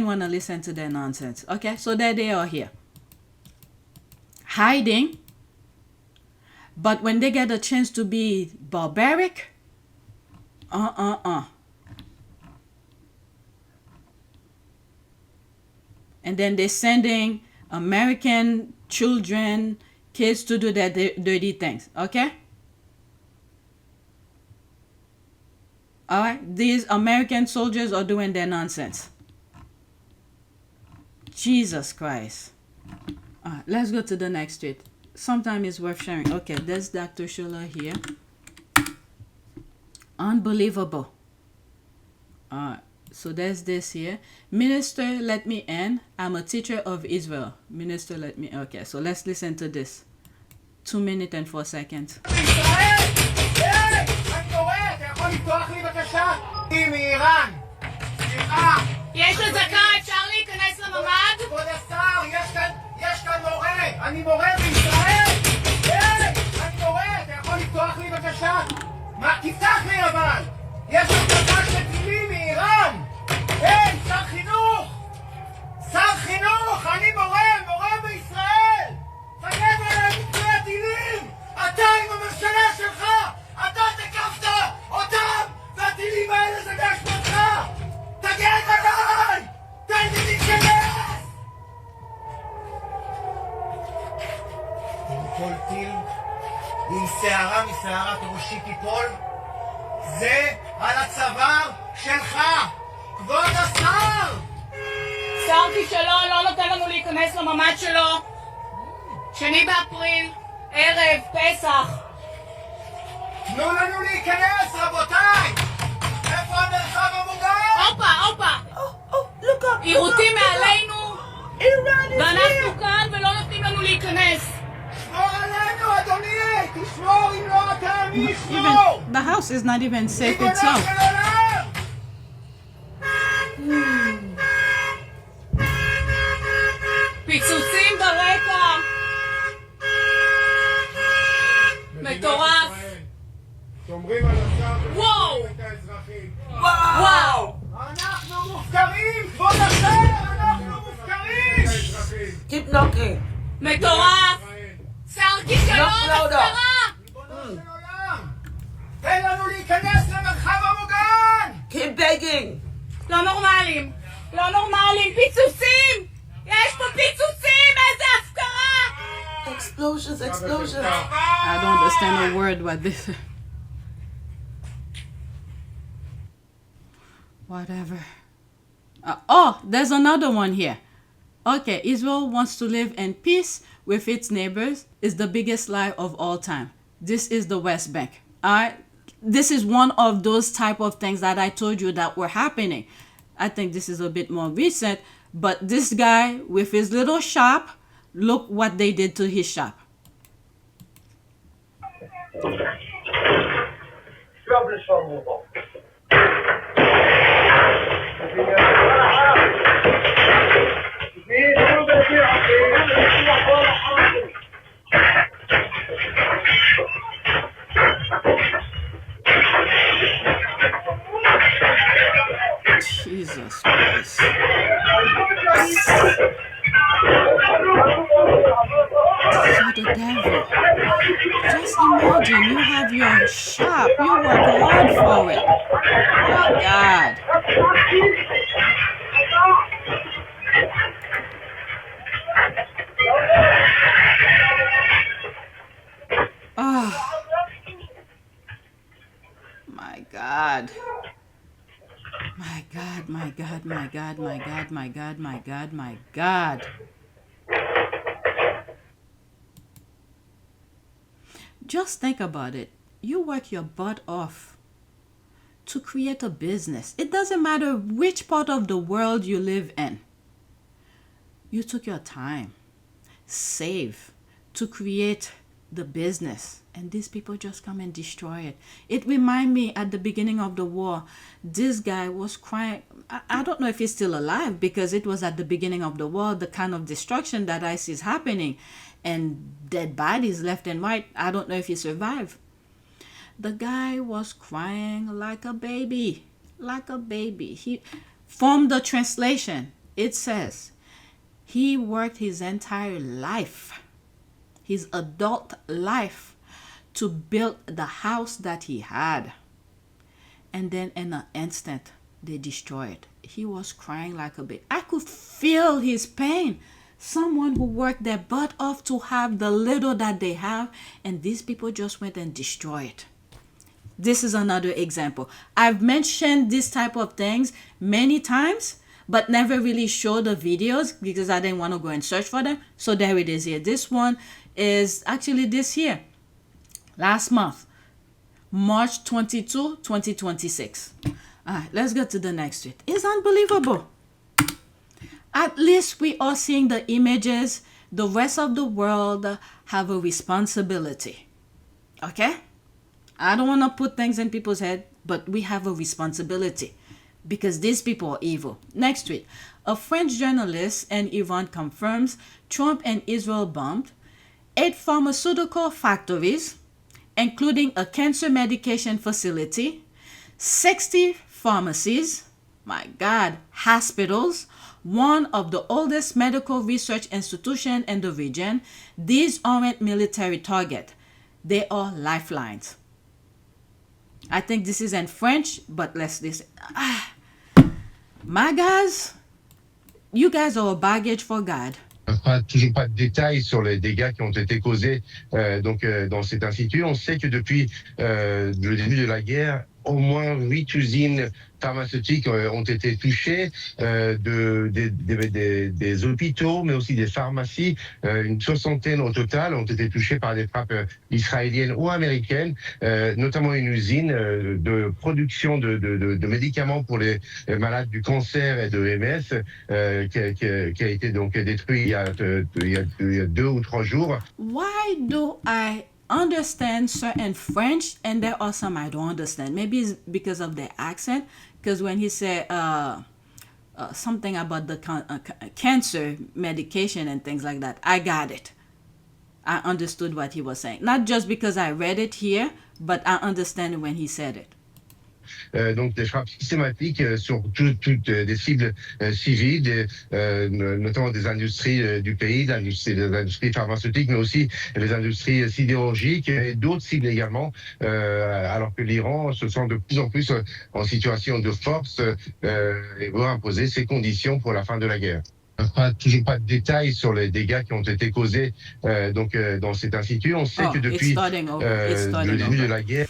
Want to listen to their nonsense. Okay, so there they are here hiding, but when they get a chance to be barbaric, and then they're sending American children, kids to do their dirty things. Okay, all right, these American soldiers are doing their nonsense. Jesus Christ. All right, let's go to the next tweet. Sometime it's worth sharing. Okay, there's Dr. Shola here. Unbelievable. All right, so there's this here. Minister, let me in. I'm a teacher of Israel. Minister, let me... Okay, so let's listen to this. 2 minutes and 4 seconds. יש לזקה, אפשר להיכנס לממ"ד? כבוד השר, יש כאן מורה, אני מורה בישראל? אני מורה, אתה יכול לפתוח לי בבקשה? מה, תפתח לי אבל! יש הפצצה של טילים מאיראן! שר חינוך! שר חינוך! אני מורה בישראל! תגן עליי מפני הטילים! אתה עם הממשלה שלך! אתה תקפת אותם! והטילים האלה זה באשמתך! תגן עליי! תן לי להיכנס! אם כל טיל עם שערה משערת ראשי תיפול, זה על הצוואר שלך! כבוד השר! שר כישלון לא נותן לנו להיכנס לממ"ד שלו. 2 באפריל, ערב, פסח. תנו לנו להיכנס, רבותיי! איפה המרחב המוגן? הופה! עירותים מעלינו, ואנחנו כאן ולא נותנים לנו להיכנס. שמור עלינו, אדוני! תשמור, אם לא אתה, מי ישמור? The house is not even safe itself. פיצוצים ברקע. מטורף. שומרים על השר מטורף! שר כישלון, הפקרה! תן לנו להיכנס למרחב המוגן! Keep begging! לא נורמלים! לא נורמלים! פיצוצים! יש פה פיצוצים! איזה הפקרה! Explosions, explosions. I don't understand a word what this. Whatever. Oh, there's another one here. Okay, Israel wants to live in peace with its neighbors is the biggest lie of all time. This is the West Bank. Alright? This is one of those type of things that I told you that were happening. I think this is a bit more recent, but this guy with his little shop, look what they did to his shop. Jesus Christ. To the devil. Just imagine you have your shop. You work hard for it. Oh God. Oh. My God. My God, my God, my God, my God, my God, my God, my God. Just think about it. You work your butt off to create a business. It doesn't matter which part of the world you live in. You took your time, save to create the business, and these people just come and destroy it. It reminds me at the beginning of the war, this guy was crying. I don't know if he's still alive, because it was at the beginning of the war, the kind of destruction that I see is happening and dead bodies left and right. I don't know if he survived. The guy was crying like a baby, like a baby. He, from the translation, it says he worked his entire life, his adult life, to build the house that he had. And then in an instant, they destroyed it. He was crying like a baby. I could feel his pain. Someone who worked their butt off to have the little that they have, and these people just went and destroyed it. This is another example. I've mentioned this type of things many times, but never really showed the videos because I didn't want to go and search for them. So there it is here. This one is actually this year, last month, March 22, 2026. All right, let's get to the next tweet. It's unbelievable. At least we are seeing the images. The rest of the world have a responsibility. Okay? I don't want to put things in people's head, but we have a responsibility because these people are evil. Next tweet. A French journalist and Iran confirms Trump and Israel bombed 8 pharmaceutical factories, including a cancer medication facility, 60 pharmacies, my God, hospitals, one of the oldest medical research institutions in the region. These aren't military targets. They are lifelines. I think this is in French, but let's listen. My guys, you guys are a baggage for God. Toujours pas de détails sur les dégâts qui ont été causés dans cet institut. On sait que depuis le début de la guerre, au moins 8 usines pharmaceutiques ont été touchées, des hôpitaux, mais aussi des pharmacies. Une 60aine au total ont été touchées par des frappes israéliennes ou américaines, notamment une usine de production de médicaments pour les malades du cancer et de MS qui a été donc détruite il y a 2 ou 3 jours. Why do I understand certain French and there are some I don't understand? Maybe it's because of their accent, because when he said something about the cancer medication and things like that, I got it. I understood what he was saying. Not just because I read it here, but I understand when he said it. donc des frappes systématiques sur toutes des cibles civiles, notamment des industries du pays, des industries pharmaceutiques, mais aussi les industries sidérurgiques et d'autres cibles également, alors que l'Iran se sent de plus en plus en situation de force et veut imposer ses conditions pour la fin de la guerre. Toujours pas de détails sur les dégâts qui ont été causés dans cet institut. On sait que depuis le début de la guerre.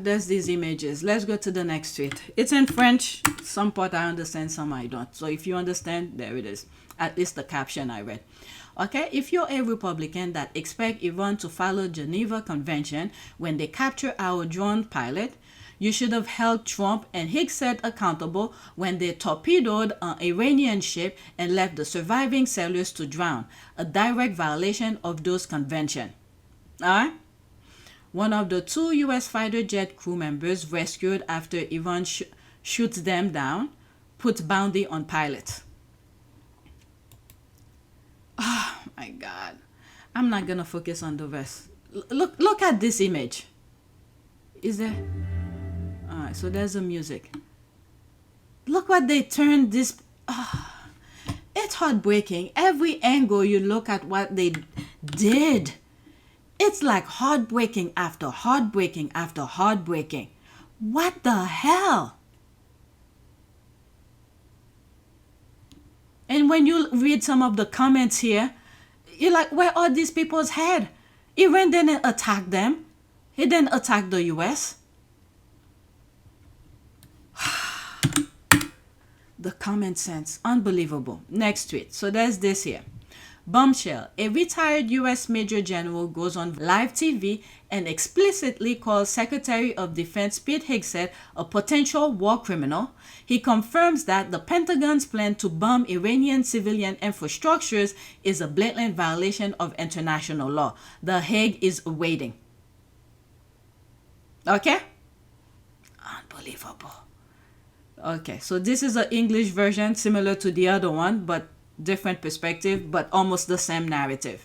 There's these images. Let's go to the next tweet. It's in French. Some part I understand, some I don't. So if you understand, there it is. At least the caption I read. Okay, if you're a Republican that expect Iran to follow Geneva Convention when they capture our drone pilot, you should have held Trump and Higseth accountable when they torpedoed an Iranian ship and left the surviving sailors to drown, a direct violation of those conventions. Alright? One of the 2 U.S. fighter jet crew members rescued after Iran shoots them down puts bounty on pilots. Oh my God. I'm not gonna focus on the rest. Look at this image. Is there? Alright, so there's the music. Look what they turned this. It's heartbreaking. Every angle you look at what they did, it's like heartbreaking after heartbreaking after heartbreaking. What the hell? And when you read some of the comments here, you're like, where are these people's head? Iran didn't attack them. He didn't attack the US. The common sense, unbelievable. Next tweet. So there's this here. Bombshell. A retired U.S. Major General goes on live TV and explicitly calls Secretary of Defense Pete Hegseth a potential war criminal. He confirms that the Pentagon's plan to bomb Iranian civilian infrastructures is a blatant violation of international law. The Hague is awaiting. Okay? Unbelievable. Okay, so this is an English version similar to the other one, but different perspective, but almost the same narrative.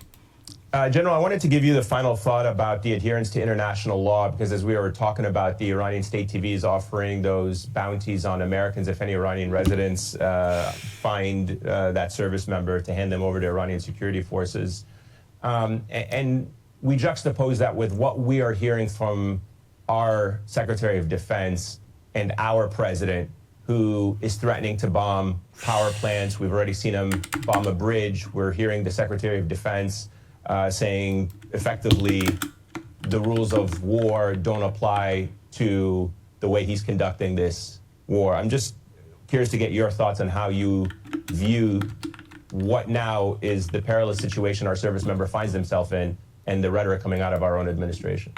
General, I wanted to give you the final thought about the adherence to international law, because as we were talking about, the Iranian state TV is offering those bounties on Americans if any Iranian residents find that service member, to hand them over to Iranian security forces. And we juxtapose that with what we are hearing from our Secretary of Defense and our president, who is threatening to bomb power plants. We've already seen him bomb a bridge. We're hearing the Secretary of Defense saying effectively the rules of war don't apply to the way he's conducting this war. I'm just curious to get your thoughts on how you view what now is the perilous situation our service member finds himself in, and the rhetoric coming out of our own administration.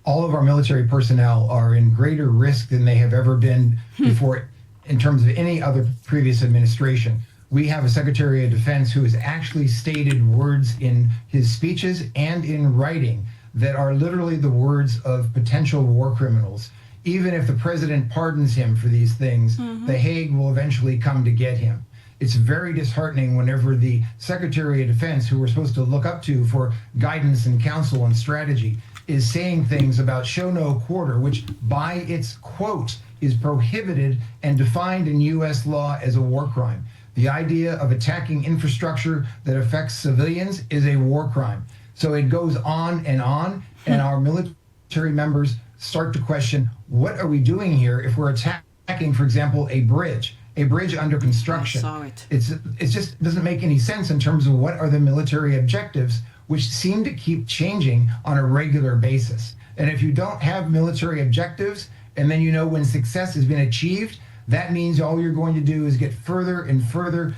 All of our military personnel are in greater risk than they have ever been before in terms of any other previous administration. We have a Secretary of Defense who has actually stated words in his speeches and in writing that are literally the words of potential war criminals. Even if the president pardons him for these things, the Hague will eventually come to get him. It's very disheartening whenever the Secretary of Defense, who we're supposed to look up to for guidance and counsel and strategy, is saying things about show no quarter, which by its quote is prohibited and defined in U.S. law as a war crime. The idea of attacking infrastructure that affects civilians is a war crime. So it goes on, and our military members start to question, what are we doing here if we're attacking, for example, a bridge under construction? I saw it. It just doesn't make any sense in terms of what are the military objectives, which seem to keep changing on a regular basis. And if you don't have military objectives, and then you know when success has been achieved, that means all you're going to do is get further and further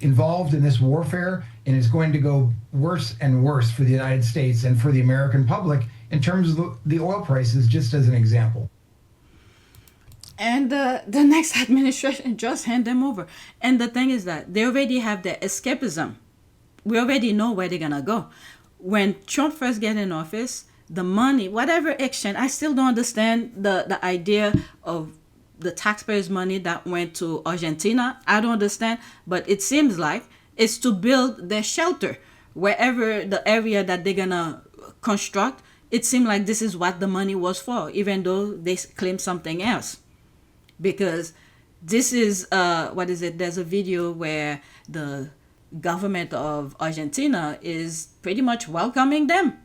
involved in this warfare, and it's going to go worse and worse for the United States and for the American public in terms of the oil prices, just as an example. And the next administration just hand them over. And the thing is that they already have their escapism. We already know where they're gonna go. When Trump first get in office, the money, whatever exchange, I still don't understand the idea of the taxpayers' money that went to Argentina. I don't understand, but it seems like it's to build their shelter. Wherever the area that they're gonna construct it seemed like this is what the money was for, even though they claim something else. Because this is, what is it? There's a video where the government of Argentina is pretty much welcoming them.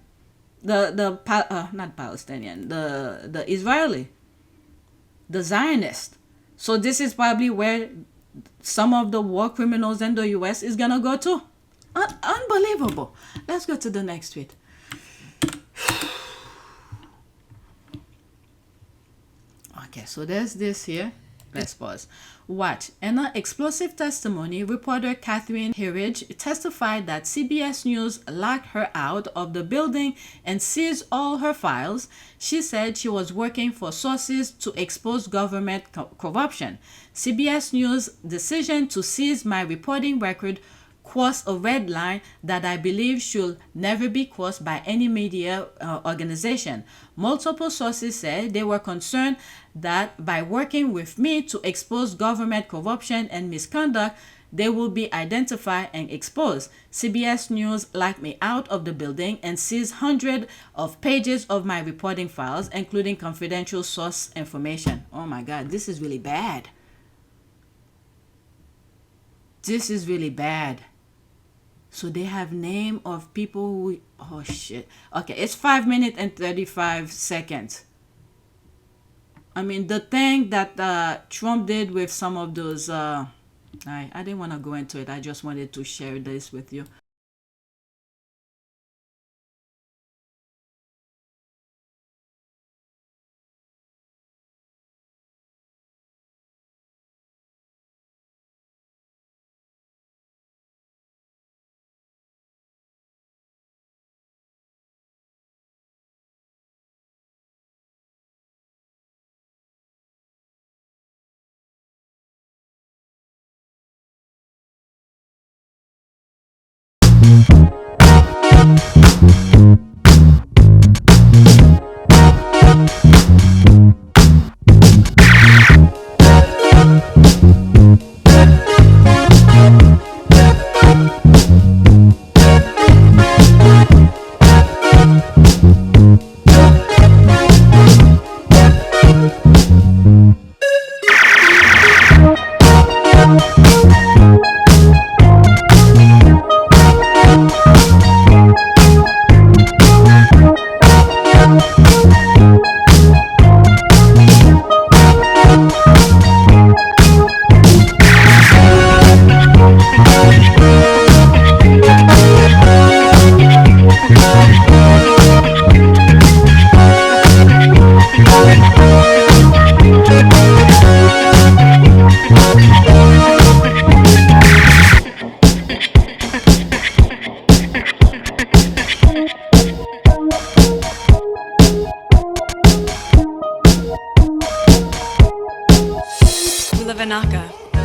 Not Palestinian, the Israeli, the Zionist. So this is probably where some of the war criminals in the US is gonna go to. Unbelievable. Let's go to the next tweet. Okay, so there's this here. Let's pause. Watch. In an explosive testimony, reporter Catherine Herridge testified that CBS News locked her out of the building and seized all her files. She said she was working for sources to expose government corruption. CBS News' decision to seize my reporting record crossed a red line that I believe should never be crossed by any media organization. Multiple sources said they were concerned that by working with me to expose government corruption and misconduct, they will be identified and exposed. CBS News locked me out of the building and seized hundreds of pages of my reporting files, including confidential source information. Oh my God, this is really bad. This is really bad. So they have name of people who, oh shit. Okay, it's 5 minutes and 35 seconds. I mean, the thing that Trump did with some of those, I didn't want to go into it. I just wanted to share this with you.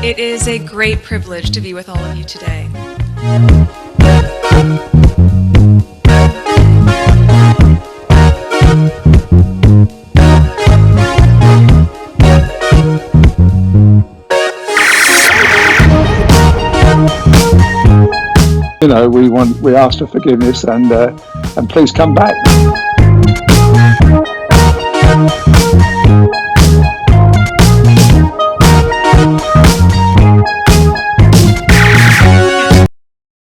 It is a great privilege to be with all of you today. You know, we asked for forgiveness and please come back.